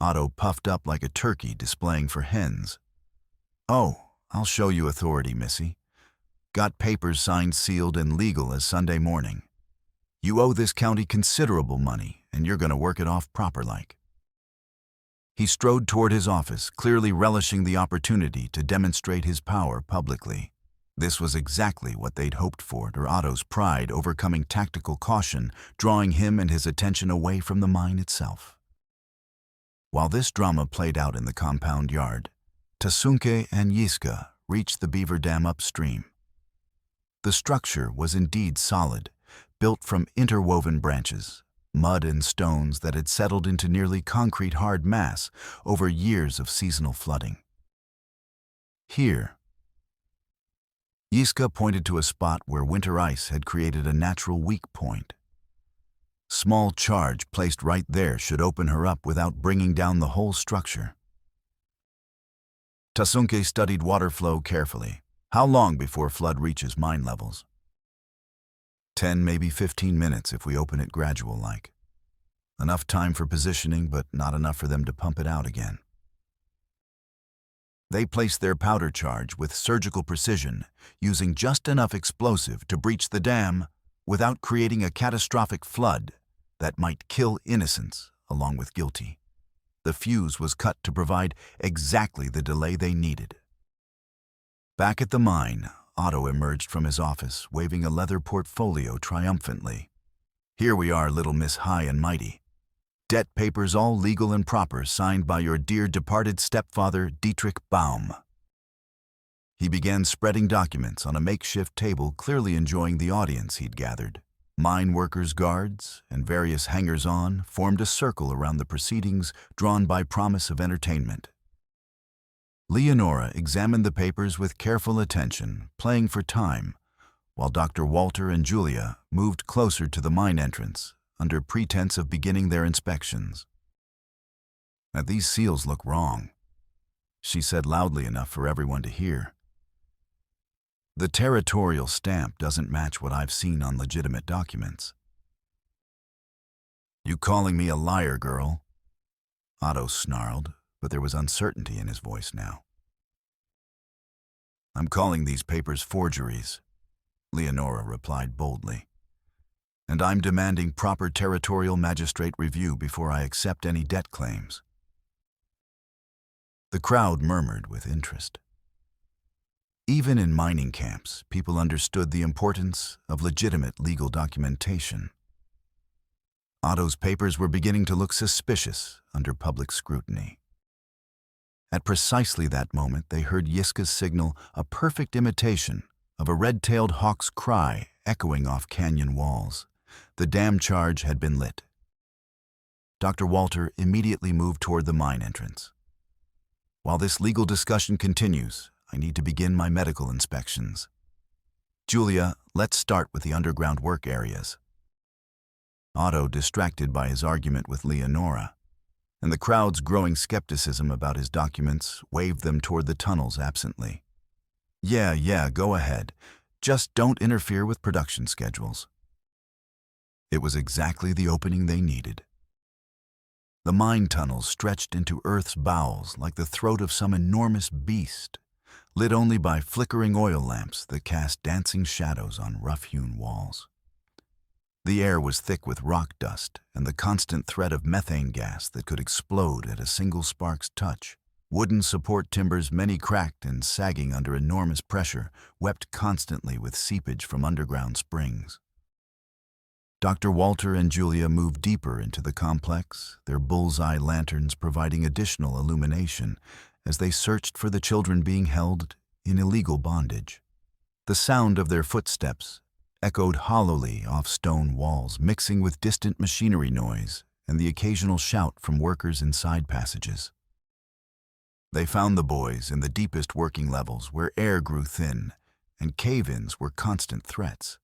Otto puffed up like a turkey displaying for hens. "Oh, I'll show you authority, missy. Got papers signed, sealed, and legal as Sunday morning. You owe this county considerable money, and you're gonna work it off proper-like." He strode toward his office, clearly relishing the opportunity to demonstrate his power publicly. This was exactly what they'd hoped for, Otto's pride overcoming tactical caution, drawing him and his attention away from the mine itself. While this drama played out in the compound yard, Tasunke and Yiska reached the beaver dam upstream. The structure was indeed solid, built from interwoven branches, mud and stones that had settled into nearly concrete hard mass over years of seasonal flooding. "Here." Yiska pointed to a spot where winter ice had created a natural weak point. Small charge placed right there should open her up without bringing down the whole structure. Tasunke studied water flow carefully. "How long before flood reaches mine levels?" 10, maybe 15 minutes if we open it gradual-like. Enough time for positioning, but not enough for them to pump it out again." They placed their powder charge with surgical precision, using just enough explosive to breach the dam without creating a catastrophic flood that might kill innocents along with guilty. The fuse was cut to provide exactly the delay they needed. Back at the mine, Otto emerged from his office, waving a leather portfolio triumphantly. "Here we are, little Miss High and Mighty. Debt papers all legal and proper, signed by your dear departed stepfather, Dietrich Baum." He began spreading documents on a makeshift table, clearly enjoying the audience he'd gathered. Mine workers, guards, and various hangers-on formed a circle around the proceedings, drawn by promise of entertainment. Leonora examined the papers with careful attention, playing for time, while Dr. Walter and Julia moved closer to the mine entrance, under pretense of beginning their inspections. "Now these seals look wrong," she said loudly enough for everyone to hear. "The territorial stamp doesn't match what I've seen on legitimate documents." "You calling me a liar, girl?" Otto snarled, but there was uncertainty in his voice now. "I'm calling these papers forgeries," Leonora replied boldly. "And I'm demanding proper territorial magistrate review before I accept any debt claims." The crowd murmured with interest. Even in mining camps, people understood the importance of legitimate legal documentation. Otto's papers were beginning to look suspicious under public scrutiny. At precisely that moment, they heard Yiska's signal, a perfect imitation of a red-tailed hawk's cry echoing off canyon walls. The dam charge had been lit. Dr. Walter immediately moved toward the mine entrance. "While this legal discussion continues, I need to begin my medical inspections. Julia, let's start with the underground work areas." Otto, distracted by his argument with Leonora, and the crowd's growing skepticism about his documents, waved them toward the tunnels absently. Yeah, go ahead. Just don't interfere with production schedules." It was exactly the opening they needed. The mine tunnels stretched into Earth's bowels like the throat of some enormous beast, lit only by flickering oil lamps that cast dancing shadows on rough-hewn walls. The air was thick with rock dust and the constant threat of methane gas that could explode at a single spark's touch. Wooden support timbers, many cracked and sagging under enormous pressure, wept constantly with seepage from underground springs. Dr. Walter and Julia moved deeper into the complex, their bullseye lanterns providing additional illumination as they searched for the children being held in illegal bondage. The sound of their footsteps echoed hollowly off stone walls, mixing with distant machinery noise and the occasional shout from workers in side passages. They found the boys in the deepest working levels where air grew thin and cave-ins were constant threats.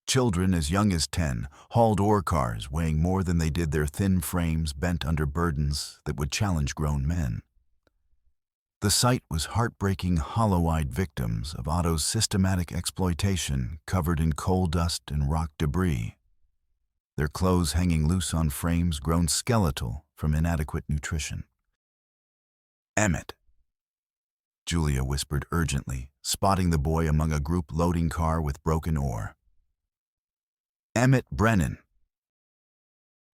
Children as young as 10 hauled ore cars weighing more than they did their thin frames bent under burdens that would challenge grown men. The sight was heartbreaking, hollow-eyed victims of Otto's systematic exploitation, covered in coal dust and rock debris, their clothes hanging loose on frames grown skeletal from inadequate nutrition. "Emmett," Julia whispered urgently, spotting the boy among a group loading car with broken ore. "Emmett Brennan."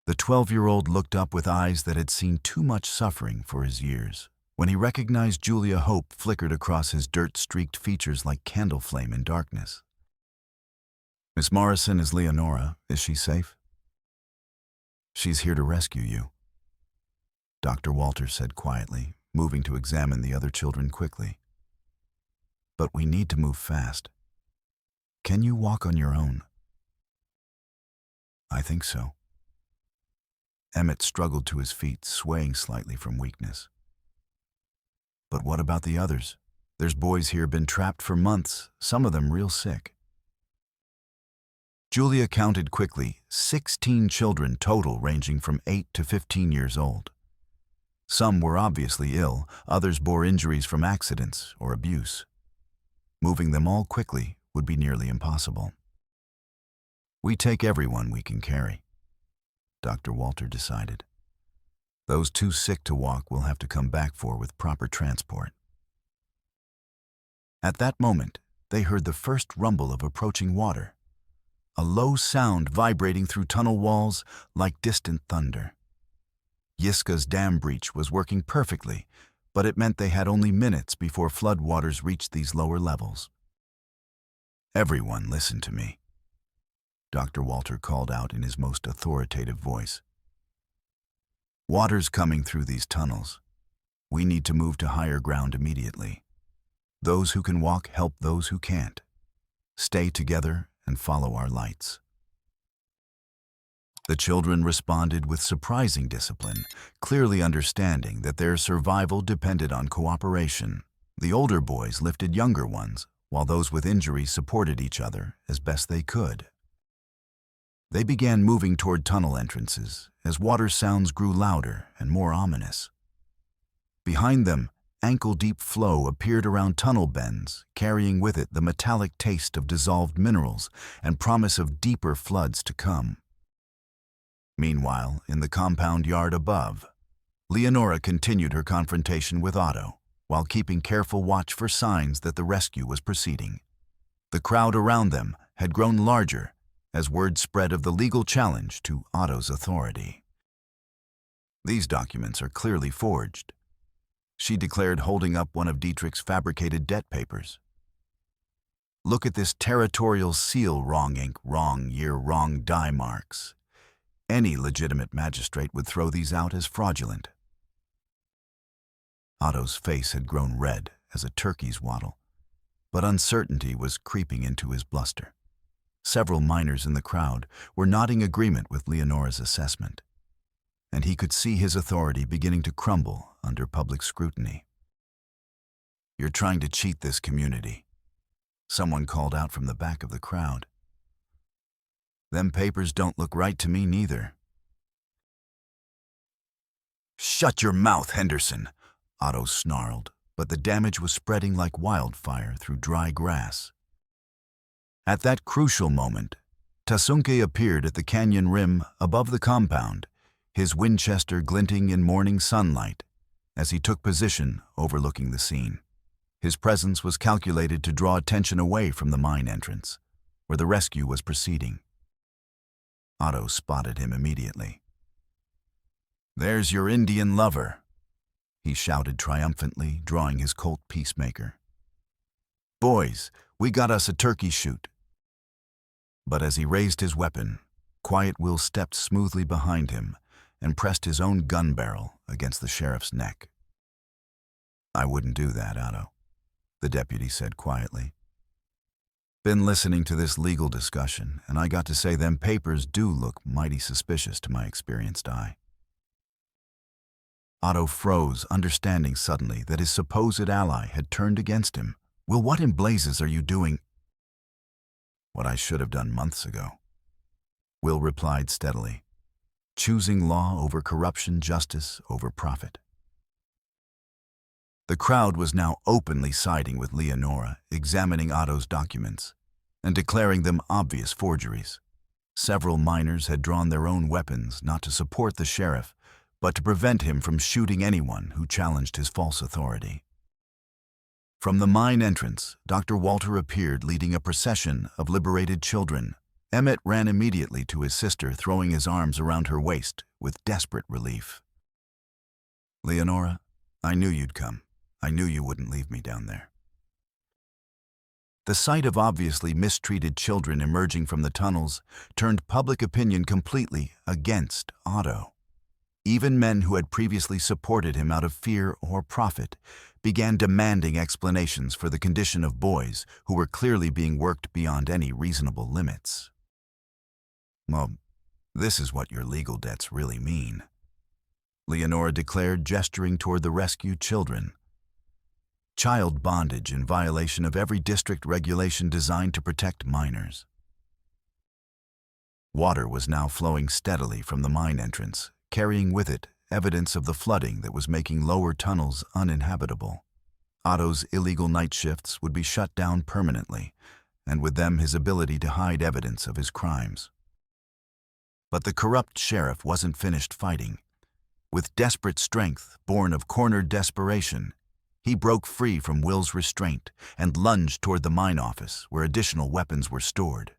The 12-year-old looked up with eyes that had seen too much suffering for his years. When he recognized Julia, hope flickered across his dirt-streaked features like candle flame in darkness. "Miss Morrison is Leonora. Is she safe?" "She's here to rescue you," Dr. Walter said quietly, moving to examine the other children quickly. "But we need to move fast. Can you walk on your own?" "I think so." Emmett struggled to his feet, swaying slightly from weakness. "But what about the others? There's boys here been trapped for months, some of them real sick." Julia counted quickly, 16 children total ranging from 8 to 15 years old. Some were obviously ill, others bore injuries from accidents or abuse. Moving them all quickly would be nearly impossible. "We take everyone we can carry," Dr. Walter decided. "Those too sick to walk will have to come back for with proper transport." At that moment, they heard the first rumble of approaching water, a low sound vibrating through tunnel walls like distant thunder. Yiska's dam breach was working perfectly, but it meant they had only minutes before floodwaters reached these lower levels. "Everyone listen to me," Dr. Walter called out in his most authoritative voice. "Water's coming through these tunnels. We need to move to higher ground immediately. Those who can walk help those who can't. Stay together and follow our lights." The children responded with surprising discipline, clearly understanding that their survival depended on cooperation. The older boys lifted younger ones, while those with injuries supported each other as best they could. They began moving toward tunnel entrances as water sounds grew louder and more ominous. Behind them, ankle-deep flow appeared around tunnel bends, carrying with it the metallic taste of dissolved minerals and promise of deeper floods to come. Meanwhile, in the compound yard above, Leonora continued her confrontation with Otto, while keeping careful watch for signs that the rescue was proceeding. The crowd around them had grown larger as word spread of the legal challenge to Otto's authority. "These documents are clearly forged," she declared, holding up one of Dietrich's fabricated debt papers. "Look at this territorial seal, wrong ink, wrong year, wrong die marks. Any legitimate magistrate would throw these out as fraudulent." Otto's face had grown red as a turkey's wattle, but uncertainty was creeping into his bluster. Several miners in the crowd were nodding agreement with Leonora's assessment, and he could see his authority beginning to crumble under public scrutiny. "You're trying to cheat this community," someone called out from the back of the crowd. "Them papers don't look right to me neither." "Shut your mouth, Henderson," Otto snarled, but the damage was spreading like wildfire through dry grass. At that crucial moment, Tasunke appeared at the canyon rim above the compound, his Winchester glinting in morning sunlight as he took position overlooking the scene. His presence was calculated to draw attention away from the mine entrance, where the rescue was proceeding. Otto spotted him immediately. "There's your Indian lover," he shouted triumphantly, drawing his Colt Peacemaker. "Boys, we got us a turkey shoot." But as he raised his weapon, Quiet Will stepped smoothly behind him and pressed his own gun barrel against the sheriff's neck. "I wouldn't do that, Otto," the deputy said quietly. "Been listening to this legal discussion, and I got to say them papers do look mighty suspicious to my experienced eye." Otto froze, understanding suddenly that his supposed ally had turned against him. "Will, what in blazes are you doing?" "What I should have done months ago," Will replied steadily. "Choosing law over corruption, justice over profit." The crowd was now openly siding with Leonora, examining Otto's documents and declaring them obvious forgeries. Several miners had drawn their own weapons not to support the sheriff, but to prevent him from shooting anyone who challenged his false authority. From the mine entrance, Dr. Walter appeared leading a procession of liberated children. Emmett ran immediately to his sister, throwing his arms around her waist with desperate relief. "Leonora, I knew you'd come. I knew you wouldn't leave me down there." The sight of obviously mistreated children emerging from the tunnels turned public opinion completely against Otto. Even men who had previously supported him out of fear or profit began demanding explanations for the condition of boys who were clearly being worked beyond any reasonable limits. "Well, this is what your legal debts really mean," Leonora declared, gesturing toward the rescued children. "Child bondage in violation of every district regulation designed to protect minors." Water was now flowing steadily from the mine entrance, carrying with it evidence of the flooding that was making lower tunnels uninhabitable. Otto's illegal night shifts would be shut down permanently, and with them his ability to hide evidence of his crimes. But the corrupt sheriff wasn't finished fighting. With desperate strength, born of cornered desperation, He broke free from Will's restraint and lunged toward the mine office where additional weapons were stored.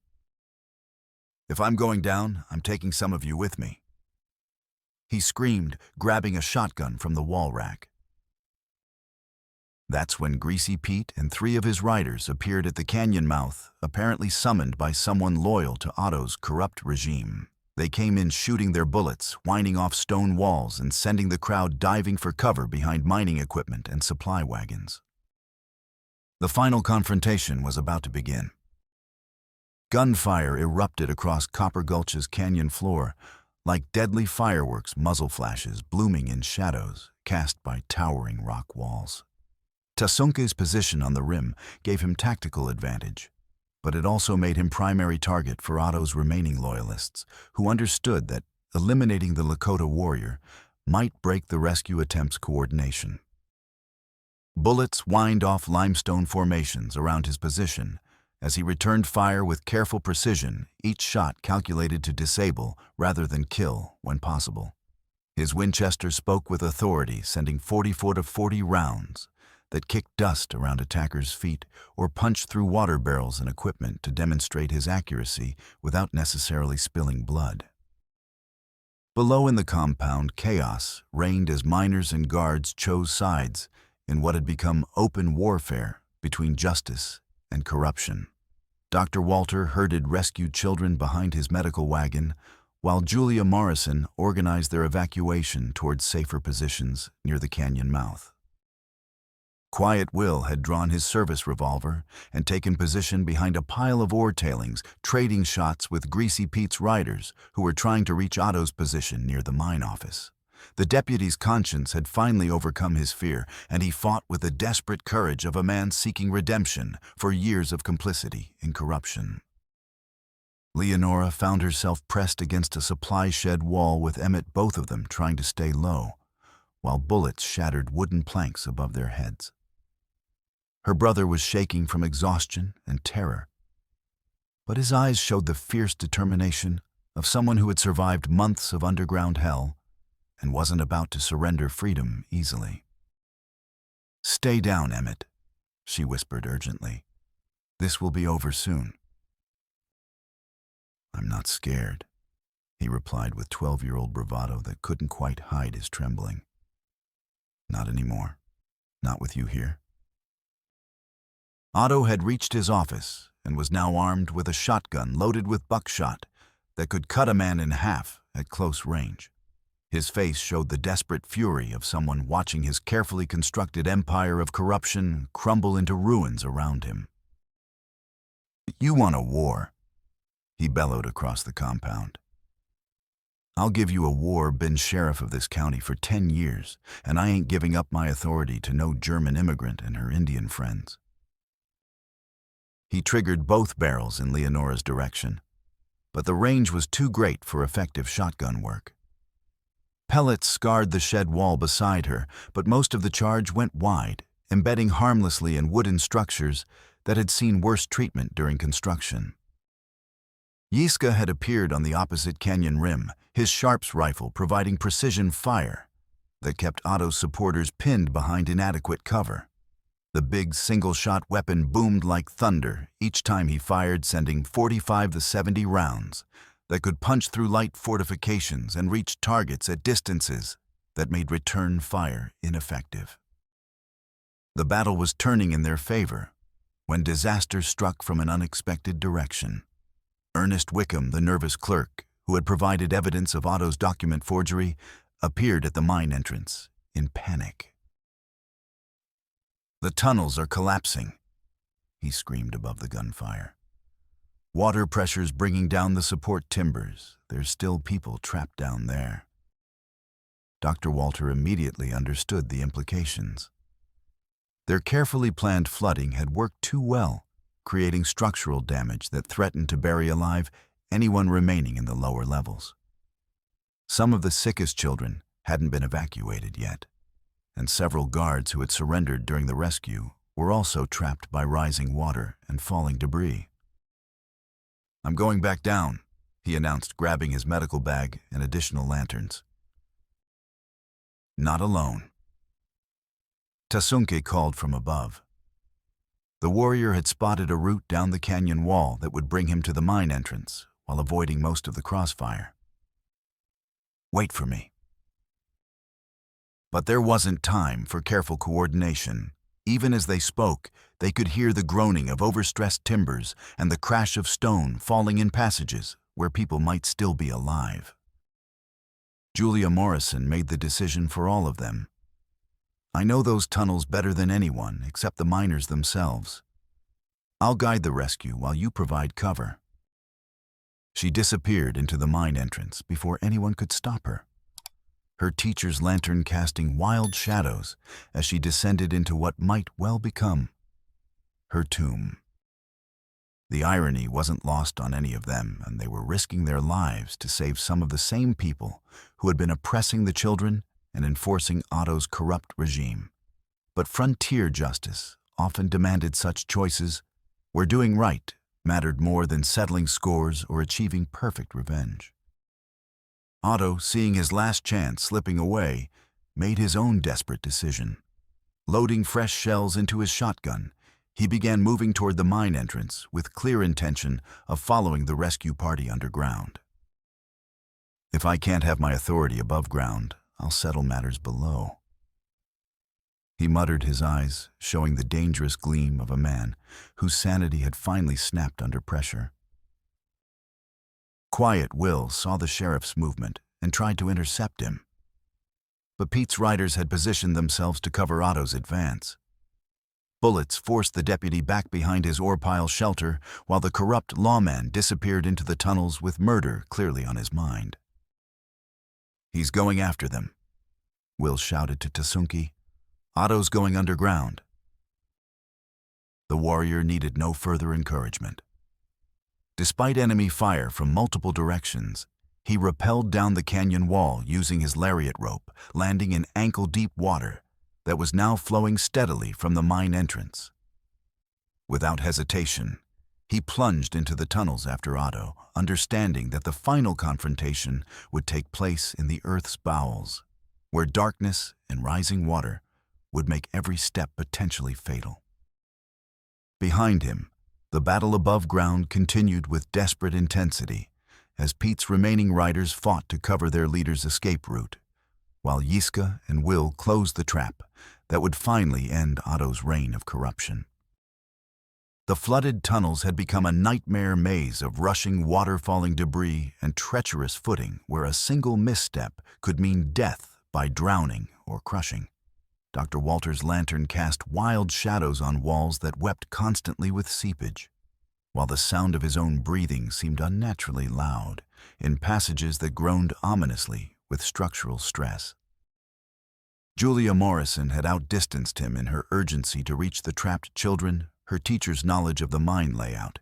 "If I'm going down, I'm taking some of you with me," he screamed, grabbing a shotgun from the wall rack. That's when Greasy Pete and 3 of his riders appeared at the canyon mouth, apparently summoned by someone loyal to Otto's corrupt regime. They came in shooting their bullets, winding off stone walls and sending the crowd diving for cover behind mining equipment and supply wagons. The final confrontation was about to begin. Gunfire erupted across Copper Gulch's canyon floor, like deadly fireworks, muzzle flashes blooming in shadows cast by towering rock walls. Tasunke's position on the rim gave him tactical advantage, but it also made him primary target for Otto's remaining loyalists, who understood that eliminating the Lakota warrior might break the rescue attempt's coordination. Bullets whined off limestone formations around his position as he returned fire with careful precision, each shot calculated to disable rather than kill when possible. His Winchester spoke with authority, sending 40-40 rounds that kicked dust around attackers' feet or punched through water barrels and equipment to demonstrate his accuracy without necessarily spilling blood. Below in the compound, chaos reigned as miners and guards chose sides in what had become open warfare between justice and corruption. Dr. Walter herded rescued children behind his medical wagon, while Julia Morrison organized their evacuation towards safer positions near the canyon mouth. Quiet Will had drawn his service revolver and taken position behind a pile of ore tailings, trading shots with Greasy Pete's riders who were trying to reach Otto's position near the mine office. The deputy's conscience had finally overcome his fear, and he fought with the desperate courage of a man seeking redemption for years of complicity in corruption. Leonora found herself pressed against a supply shed wall with Emmett, both of them trying to stay low, while bullets shattered wooden planks above their heads. Her brother was shaking from exhaustion and terror, but his eyes showed the fierce determination of someone who had survived months of underground hell and wasn't about to surrender freedom easily. "Stay down, Emmett," she whispered urgently. "This will be over soon." "I'm not scared," he replied with 12-year-old bravado that couldn't quite hide his trembling. "Not anymore. Not with you here." Otto had reached his office and was now armed with a shotgun loaded with buckshot that could cut a man in half at close range. His face showed the desperate fury of someone watching his carefully constructed empire of corruption crumble into ruins around him. "You want a war," he bellowed across the compound. "I'll give you a war, been sheriff of this county for 10 years, and I ain't giving up my authority to no German immigrant and her Indian friends." He triggered both barrels in Leonora's direction, but the range was too great for effective shotgun work. Pellets scarred the shed wall beside her, but most of the charge went wide, embedding harmlessly in wooden structures that had seen worse treatment during construction. Yiska had appeared on the opposite canyon rim, his Sharps rifle providing precision fire that kept Otto's supporters pinned behind inadequate cover. The big single-shot weapon boomed like thunder each time he fired, sending 45-70 rounds that could punch through light fortifications and reach targets at distances that made return fire ineffective. The battle was turning in their favor when disaster struck from an unexpected direction. Ernest Wickham, the nervous clerk, who had provided evidence of Otto's document forgery, appeared at the mine entrance in panic. "The tunnels are collapsing," he screamed above the gunfire. "Water pressure's bringing down the support timbers. There's still people trapped down there." Dr. Walter immediately understood the implications. Their carefully planned flooding had worked too well, creating structural damage that threatened to bury alive anyone remaining in the lower levels. Some of the sickest children hadn't been evacuated yet, and several guards who had surrendered during the rescue were also trapped by rising water and falling debris. "I'm going back down," he announced, grabbing his medical bag and additional lanterns. "Not alone." Tasunke called from above. The warrior had spotted a route down the canyon wall that would bring him to the mine entrance while avoiding most of the crossfire. "Wait for me." But there wasn't time for careful coordination. Even as they spoke, they could hear the groaning of overstressed timbers and the crash of stone falling in passages where people might still be alive. Julia Morrison made the decision for all of them. "I know those tunnels better than anyone except the miners themselves. I'll guide the rescue while you provide cover." She disappeared into the mine entrance before anyone could stop her, her teacher's lantern casting wild shadows as she descended into what might well become her tomb. The irony wasn't lost on any of them, and they were risking their lives to save some of the same people who had been oppressing the children and enforcing Otto's corrupt regime. But frontier justice often demanded such choices where doing right mattered more than settling scores or achieving perfect revenge. Otto, seeing his last chance slipping away, made his own desperate decision. Loading fresh shells into his shotgun, he began moving toward the mine entrance with clear intention of following the rescue party underground. "If I can't have my authority above ground, I'll settle matters below." He muttered, his eyes showing the dangerous gleam of a man whose sanity had finally snapped under pressure. Quiet Will saw the sheriff's movement and tried to intercept him. But Pete's riders had positioned themselves to cover Otto's advance. Bullets forced the deputy back behind his ore pile shelter while the corrupt lawman disappeared into the tunnels with murder clearly on his mind. "He's going after them," Will shouted to Tasunke. "Otto's going underground." The warrior needed no further encouragement. Despite enemy fire from multiple directions, he rappelled down the canyon wall using his lariat rope, landing in ankle-deep water that was now flowing steadily from the mine entrance. Without hesitation, he plunged into the tunnels after Otto, understanding that the final confrontation would take place in the Earth's bowels, where darkness and rising water would make every step potentially fatal. Behind him, the battle above ground continued with desperate intensity as Pete's remaining riders fought to cover their leader's escape route, while Yiska and Will closed the trap that would finally end Otto's reign of corruption. The flooded tunnels had become a nightmare maze of rushing water-falling debris and treacherous footing where a single misstep could mean death by drowning or crushing. Dr. Walter's lantern cast wild shadows on walls that wept constantly with seepage, while the sound of his own breathing seemed unnaturally loud in passages that groaned ominously with structural stress. Julia Morrison had outdistanced him in her urgency to reach the trapped children, her teacher's knowledge of the mine layout,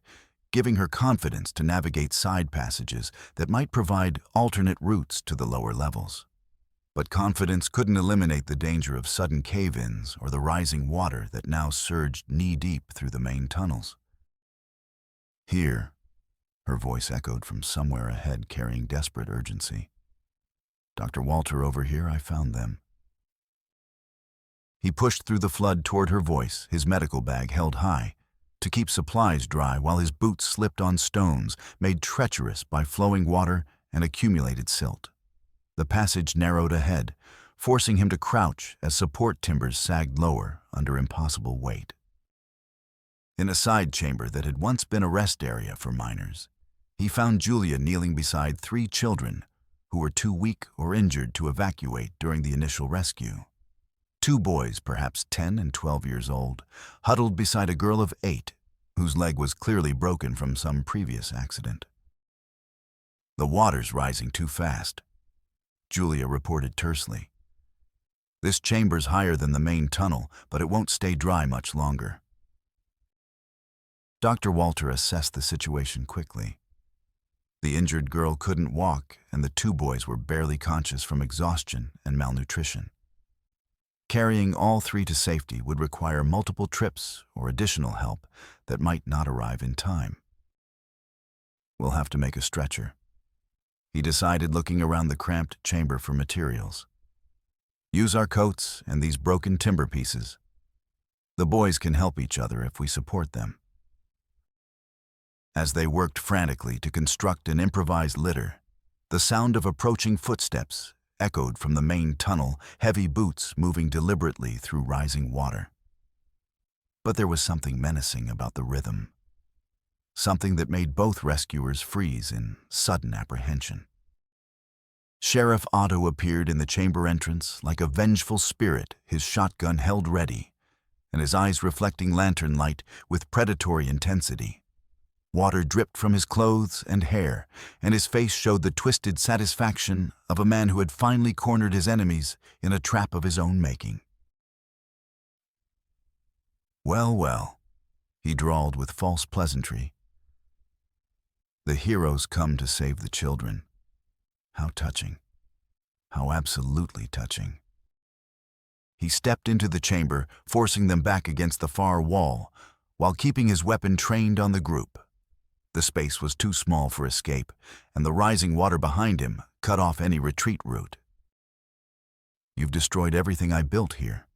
giving her confidence to navigate side passages that might provide alternate routes to the lower levels. But confidence couldn't eliminate the danger of sudden cave-ins or the rising water that now surged knee-deep through the main tunnels. "Here," her voice echoed from somewhere ahead, carrying desperate urgency. "Dr. Walter over here, I found them." He pushed through the flood toward her voice, his medical bag held high, to keep supplies dry while his boots slipped on stones made treacherous by flowing water and accumulated silt. The passage narrowed ahead, forcing him to crouch as support timbers sagged lower under impossible weight. In a side chamber that had once been a rest area for miners, he found Julia kneeling beside 3 children who were too weak or injured to evacuate during the initial rescue. 2 boys, perhaps 10 and 12 years old, huddled beside a girl of 8 whose leg was clearly broken from some previous accident. "The water's rising too fast," Julia reported tersely. "This chamber's higher than the main tunnel, but it won't stay dry much longer." Dr. Walter assessed the situation quickly. The injured girl couldn't walk, and the 2 boys were barely conscious from exhaustion and malnutrition. Carrying all 3 to safety would require multiple trips or additional help that might not arrive in time. "We'll have to make a stretcher," he decided, looking around the cramped chamber for materials. Use our coats and these broken timber pieces. The boys can help each other if we support them." As they worked frantically to construct an improvised litter, the sound of approaching footsteps echoed from the main tunnel, heavy boots moving deliberately through rising water. But there was something menacing about the rhythm, something that made both rescuers freeze in sudden apprehension. Sheriff Otto appeared in the chamber entrance like a vengeful spirit, his shotgun held ready, and his eyes reflecting lantern light with predatory intensity. Water dripped from his clothes and hair, and his face showed the twisted satisfaction of a man who had finally cornered his enemies in a trap of his own making. "Well, well," he drawled with false pleasantry. "The heroes come to save the children. How touching. How absolutely touching." He stepped into the chamber, forcing them back against the far wall, while keeping his weapon trained on the group. The space was too small for escape, and the rising water behind him cut off any retreat route. "You've destroyed everything I built here."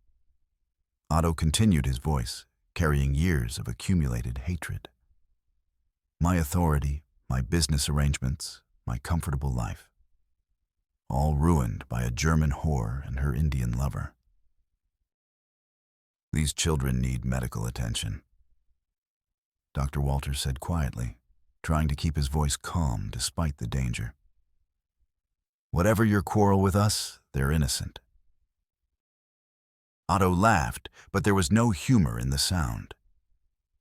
Otto continued, his voice carrying years of accumulated hatred. "My authority, my business arrangements, my comfortable life. All ruined by a German whore and her Indian lover. These children need medical attention," Dr. Walter said quietly, trying to keep his voice calm despite the danger. "Whatever your quarrel with us, they're innocent." Otto laughed, but there was no humor in the sound.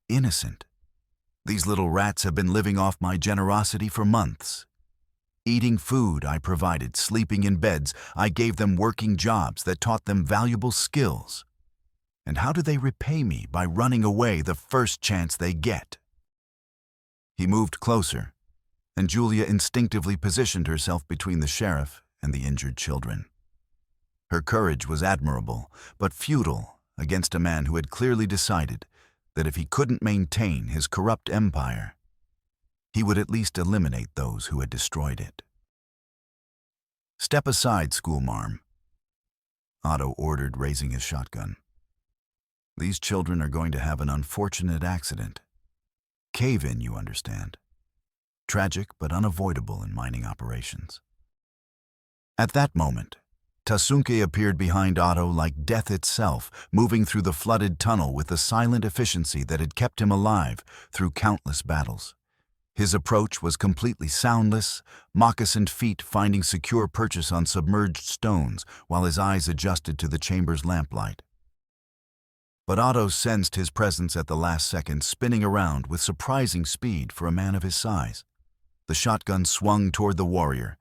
"Innocent? These little rats have been living off my generosity for months. Eating food I provided, sleeping in beds, I gave them working jobs that taught them valuable skills. And how do they repay me? By running away the first chance they get." He moved closer, and Julia instinctively positioned herself between the sheriff and the injured children. Her courage was admirable, but futile against a man who had clearly decided that if he couldn't maintain his corrupt empire, he would at least eliminate those who had destroyed it. "Step aside, schoolmarm," Otto ordered, raising his shotgun. "These children are going to have an unfortunate accident. Cave-in, you understand. Tragic but unavoidable in mining operations." At that moment, Tasunke appeared behind Otto like death itself, moving through the flooded tunnel with the silent efficiency that had kept him alive through countless battles. His approach was completely soundless, moccasined feet finding secure purchase on submerged stones while his eyes adjusted to the chamber's lamplight. But Otto sensed his presence at the last second, spinning around with surprising speed for a man of his size. The shotgun swung toward the warrior,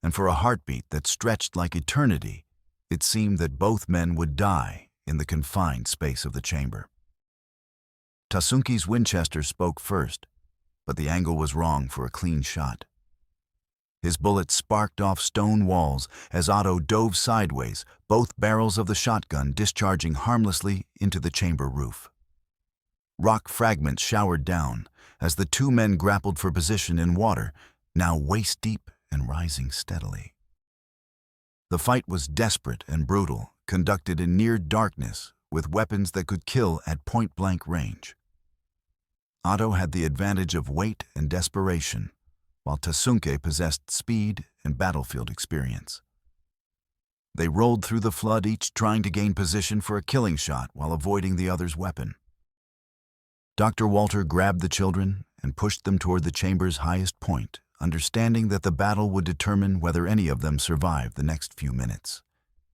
and for a heartbeat that stretched like eternity, it seemed that both men would die in the confined space of the chamber. Tasunke's Winchester spoke first, but the angle was wrong for a clean shot. His bullet sparked off stone walls as Otto dove sideways, both barrels of the shotgun discharging harmlessly into the chamber roof. Rock fragments showered down as the two men grappled for position in water, now waist-deep and rising steadily. The fight was desperate and brutal, conducted in near darkness with weapons that could kill at point-blank range. Otto had the advantage of weight and desperation, while Tasunke possessed speed and battlefield experience. They rolled through the flood, each trying to gain position for a killing shot while avoiding the other's weapon. Dr. Walter grabbed the children and pushed them toward the chamber's highest point, understanding that the battle would determine whether any of them survived the next few minutes.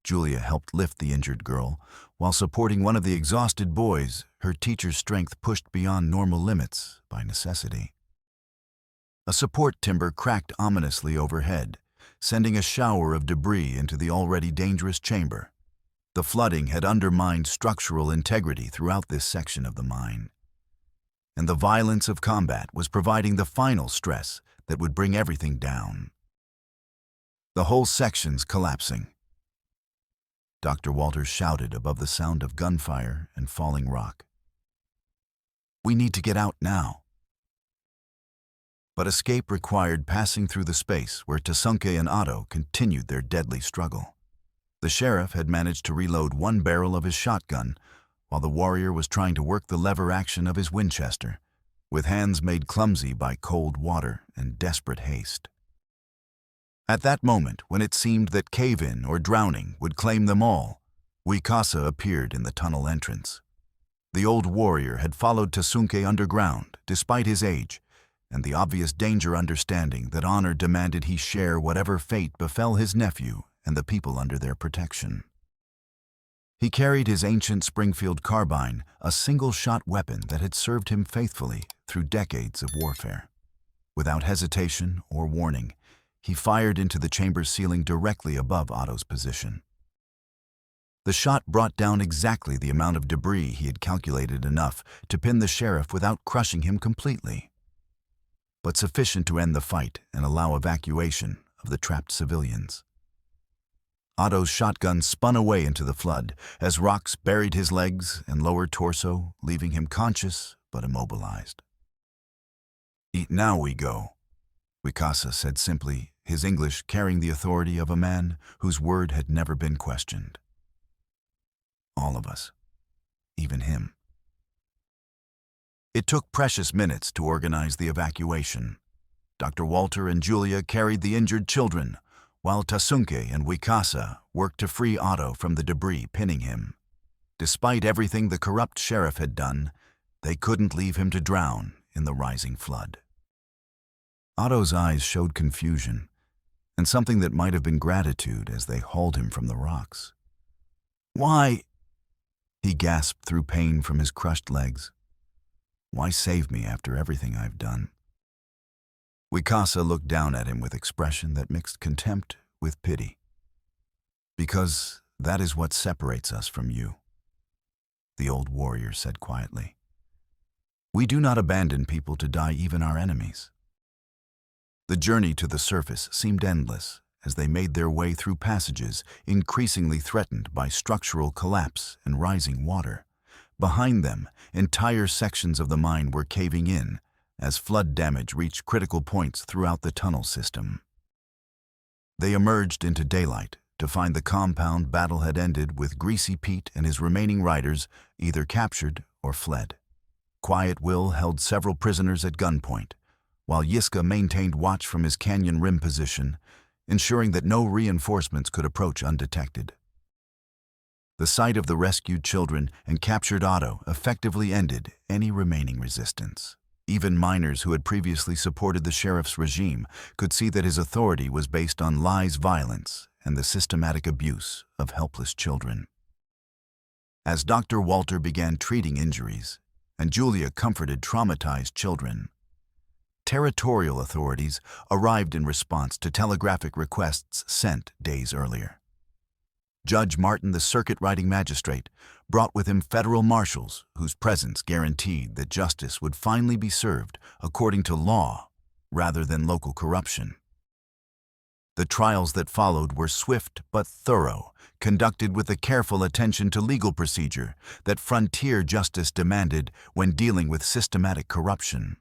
Julia helped lift the injured girl, while supporting one of the exhausted boys, her teacher's strength pushed beyond normal limits by necessity. A support timber cracked ominously overhead, sending a shower of debris into the already dangerous chamber. The flooding had undermined structural integrity throughout this section of the mine, and the violence of combat was providing the final stress that would bring everything down. The whole section's collapsing. Dr. Walters shouted above the sound of gunfire and falling rock. "We need to get out now." But escape required passing through the space where Tasunke and Otto continued their deadly struggle. The sheriff had managed to reload one barrel of his shotgun, while the warrior was trying to work the lever action of his Winchester, with hands made clumsy by cold water and desperate haste. At that moment, when it seemed that cave-in or drowning would claim them all, Wikasa appeared in the tunnel entrance. The old warrior had followed Tasunke underground, despite his age, and the obvious danger understanding that honor demanded he share whatever fate befell his nephew and the people under their protection. He carried his ancient Springfield carbine, a single-shot weapon that had served him faithfully through decades of warfare. Without hesitation or warning, he fired into the chamber's ceiling directly above Otto's position. The shot brought down exactly the amount of debris he had calculated enough to pin the sheriff without crushing him completely, but sufficient to end the fight and allow evacuation of the trapped civilians. Otto's shotgun spun away into the flood as rocks buried his legs and lower torso, leaving him conscious but immobilized. "Eat now we go," Wikasa said simply, his English carrying the authority of a man whose word had never been questioned. All of us, even him. It took precious minutes to organize the evacuation. Dr. Walter and Julia carried the injured children, while Tasunke and Wikasa worked to free Otto from the debris pinning him. Despite everything the corrupt sheriff had done, they couldn't leave him to drown in the rising flood. Otto's eyes showed confusion, and something that might have been gratitude as they hauled him from the rocks. "Why?" he gasped through pain from his crushed legs. "Why save me after everything I've done?" Wikasa looked down at him with expression that mixed contempt with pity. "Because that is what separates us from you," the old warrior said quietly. "We do not abandon people to die, even our enemies." The journey to the surface seemed endless as they made their way through passages increasingly threatened by structural collapse and rising water. Behind them, entire sections of the mine were caving in as flood damage reached critical points throughout the tunnel system. They emerged into daylight to find the compound battle had ended with Greasy Pete and his remaining riders either captured or fled. Quiet Will held several prisoners at gunpoint, while Yiska maintained watch from his canyon rim position, ensuring that no reinforcements could approach undetected. The sight of the rescued children and captured Otto effectively ended any remaining resistance. Even miners who had previously supported the sheriff's regime could see that his authority was based on lies, violence, and the systematic abuse of helpless children. As Dr. Walter began treating injuries, and Julia comforted traumatized children, territorial authorities arrived in response to telegraphic requests sent days earlier. Judge Martin, the circuit-riding magistrate, brought with him federal marshals whose presence guaranteed that justice would finally be served according to law rather than local corruption. The trials that followed were swift but thorough, conducted with the careful attention to legal procedure that frontier justice demanded when dealing with systematic corruption.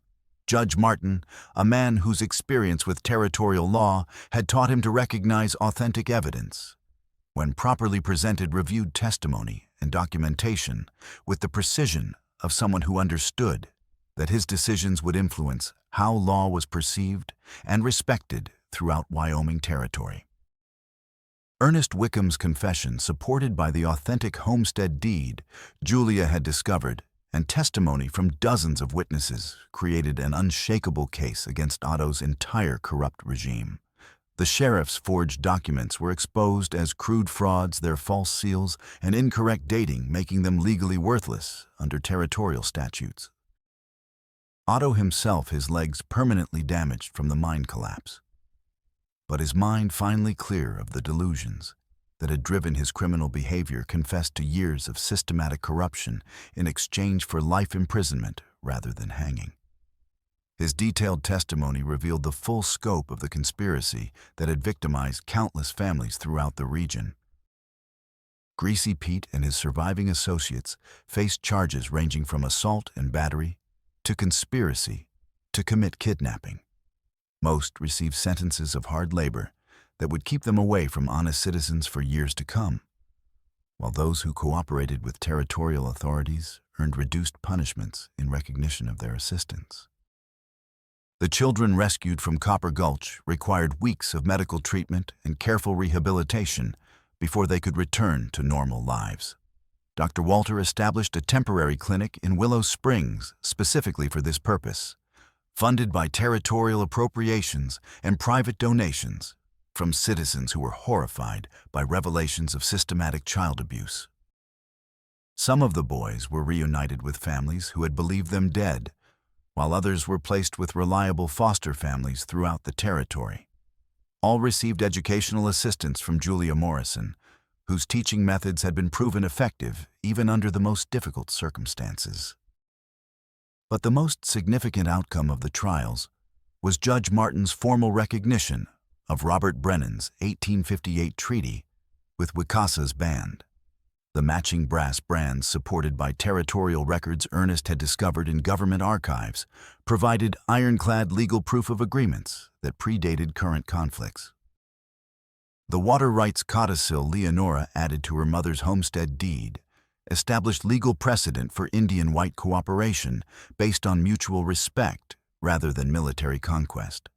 Judge Martin, a man whose experience with territorial law had taught him to recognize authentic evidence, when properly presented, reviewed testimony and documentation with the precision of someone who understood that his decisions would influence how law was perceived and respected throughout Wyoming territory. Ernest Wickham's confession, supported by the authentic homestead deed Julia had discovered, and testimony from dozens of witnesses, created an unshakable case against Otto's entire corrupt regime. The sheriff's forged documents were exposed as crude frauds, their false seals and incorrect dating making them legally worthless under territorial statutes. Otto himself, his legs permanently damaged from the mine collapse, but his mind finally clear of the delusions that had driven his criminal behavior, confessed to years of systematic corruption in exchange for life imprisonment rather than hanging. His detailed testimony revealed the full scope of the conspiracy that had victimized countless families throughout the region. Greasy Pete and his surviving associates faced charges ranging from assault and battery to conspiracy to commit kidnapping. Most received sentences of hard labor that would keep them away from honest citizens for years to come, while those who cooperated with territorial authorities earned reduced punishments in recognition of their assistance. The children rescued from Copper Gulch required weeks of medical treatment and careful rehabilitation before they could return to normal lives. Dr. Walter established a temporary clinic in Willow Springs specifically for this purpose, funded by territorial appropriations and private donations from citizens who were horrified by revelations of systematic child abuse. Some of the boys were reunited with families who had believed them dead, while others were placed with reliable foster families throughout the territory. All received educational assistance from Julia Morrison, whose teaching methods had been proven effective even under the most difficult circumstances. But the most significant outcome of the trials was Judge Martin's formal recognition of Robert Brennan's 1858 treaty with Wikasa's band. The matching brass bands supported by territorial records Ernest had discovered in government archives provided ironclad legal proof of agreements that predated current conflicts. The water rights codicil Leonora added to her mother's homestead deed established legal precedent for Indian-white cooperation based on mutual respect rather than military conquest.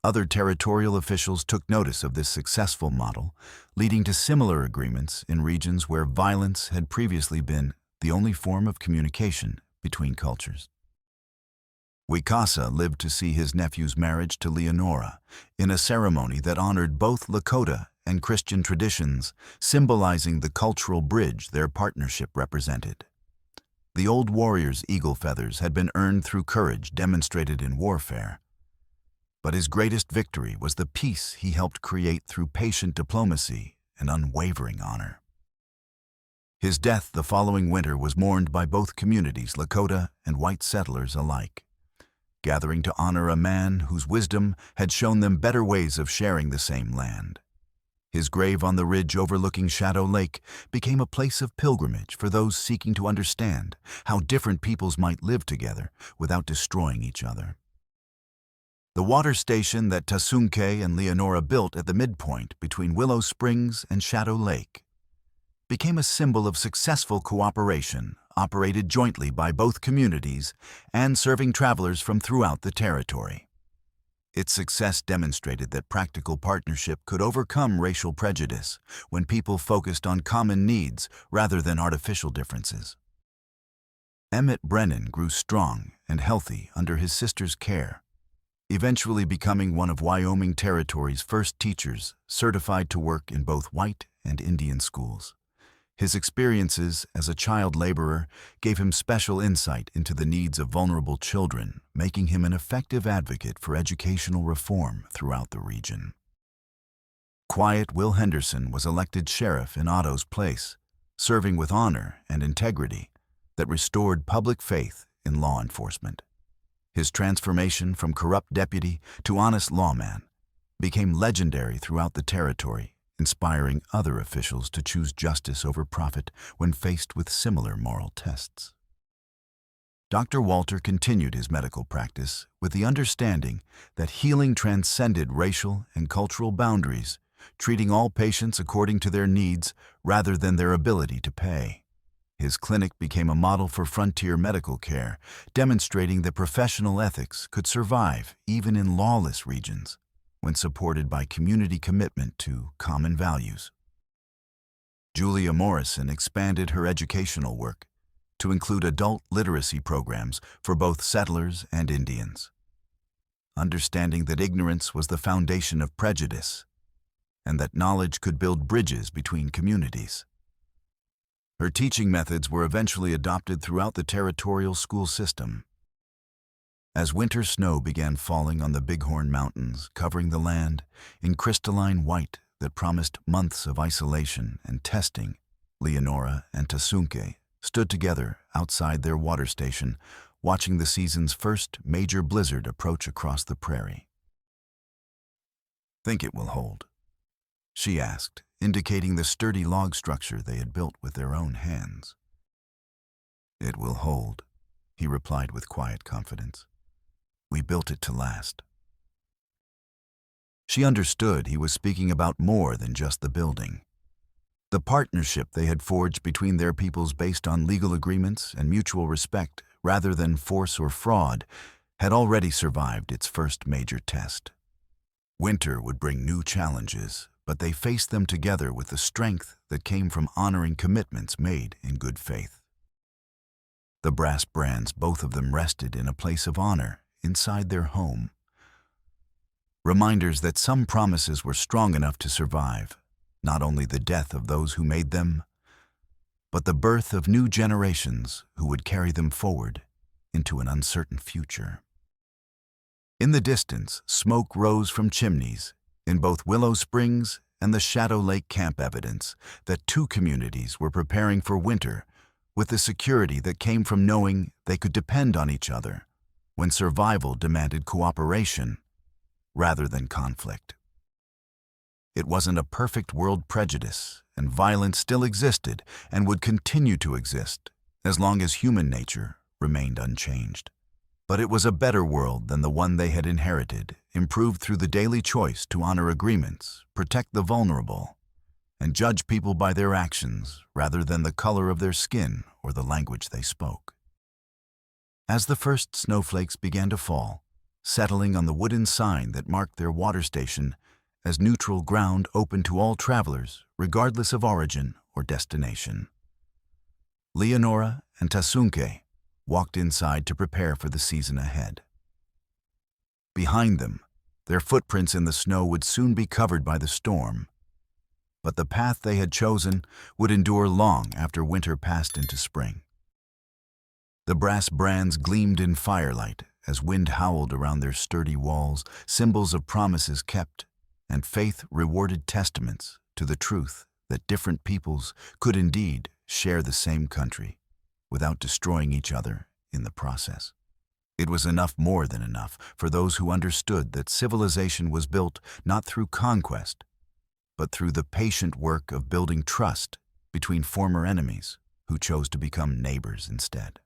Other territorial officials took notice of this successful model, leading to similar agreements in regions where violence had previously been the only form of communication between cultures. Wikasa lived to see his nephew's marriage to Leonora in a ceremony that honored both Lakota and Christian traditions, symbolizing the cultural bridge their partnership represented. The old warrior's eagle feathers had been earned through courage demonstrated in warfare, but his greatest victory was the peace he helped create through patient diplomacy and unwavering honor. His death the following winter was mourned by both communities, Lakota and white settlers alike, gathering to honor a man whose wisdom had shown them better ways of sharing the same land. His grave on the ridge overlooking Shadow Lake became a place of pilgrimage for those seeking to understand how different peoples might live together without destroying each other. The water station that Tasunke and Leonora built at the midpoint between Willow Springs and Shadow Lake became a symbol of successful cooperation operated jointly by both communities and serving travelers from throughout the territory. Its success demonstrated that practical partnership could overcome racial prejudice when people focused on common needs rather than artificial differences. Emmett Brennan grew strong and healthy under his sister's care, eventually becoming one of Wyoming Territory's first teachers certified to work in both white and Indian schools. His experiences as a child laborer gave him special insight into the needs of vulnerable children, making him an effective advocate for educational reform throughout the region. Quiet Will Henderson was elected sheriff in Otto's place, serving with honor and integrity that restored public faith in law enforcement. His transformation from corrupt deputy to honest lawman became legendary throughout the territory, inspiring other officials to choose justice over profit when faced with similar moral tests. Dr. Walter continued his medical practice with the understanding that healing transcended racial and cultural boundaries, treating all patients according to their needs rather than their ability to pay. His clinic became a model for frontier medical care, demonstrating that professional ethics could survive even in lawless regions when supported by community commitment to common values. Julia Morrison expanded her educational work to include adult literacy programs for both settlers and Indians, understanding that ignorance was the foundation of prejudice and that knowledge could build bridges between communities. Her teaching methods were eventually adopted throughout the territorial school system. As winter snow began falling on the Bighorn Mountains, covering the land in crystalline white that promised months of isolation and testing, Leonora and Tasunke stood together outside their water station, watching the season's first major blizzard approach across the prairie. "Think it will hold?" she asked, indicating the sturdy log structure they had built with their own hands. "It will hold," he replied with quiet confidence. "We built it to last." She understood he was speaking about more than just the building. The partnership they had forged between their peoples based on legal agreements and mutual respect rather than force or fraud had already survived its first major test. Winter would bring new challenges, but they faced them together with the strength that came from honoring commitments made in good faith. The brass brands, both of them rested in a place of honor inside their home. Reminders that some promises were strong enough to survive, not only the death of those who made them, but the birth of new generations who would carry them forward into an uncertain future. In the distance, smoke rose from chimneys in both Willow Springs and the Shadow Lake camp, evidence that two communities were preparing for winter with the security that came from knowing they could depend on each other when survival demanded cooperation rather than conflict. It wasn't a perfect world. Prejudice and violence still existed and would continue to exist as long as human nature remained unchanged. But it was a better world than the one they had inherited, improved through the daily choice to honor agreements, protect the vulnerable, and judge people by their actions rather than the color of their skin or the language they spoke. As the first snowflakes began to fall, settling on the wooden sign that marked their water station as neutral ground open to all travelers, regardless of origin or destination, Leonora and Tasunke walked inside to prepare for the season ahead. Behind them, their footprints in the snow would soon be covered by the storm, but the path they had chosen would endure long after winter passed into spring. The brass brands gleamed in firelight as wind howled around their sturdy walls, symbols of promises kept and faith rewarded, testaments to the truth that different peoples could indeed share the same country without destroying each other in the process. It was enough, more than enough, for those who understood that civilization was built not through conquest, but through the patient work of building trust between former enemies who chose to become neighbors instead.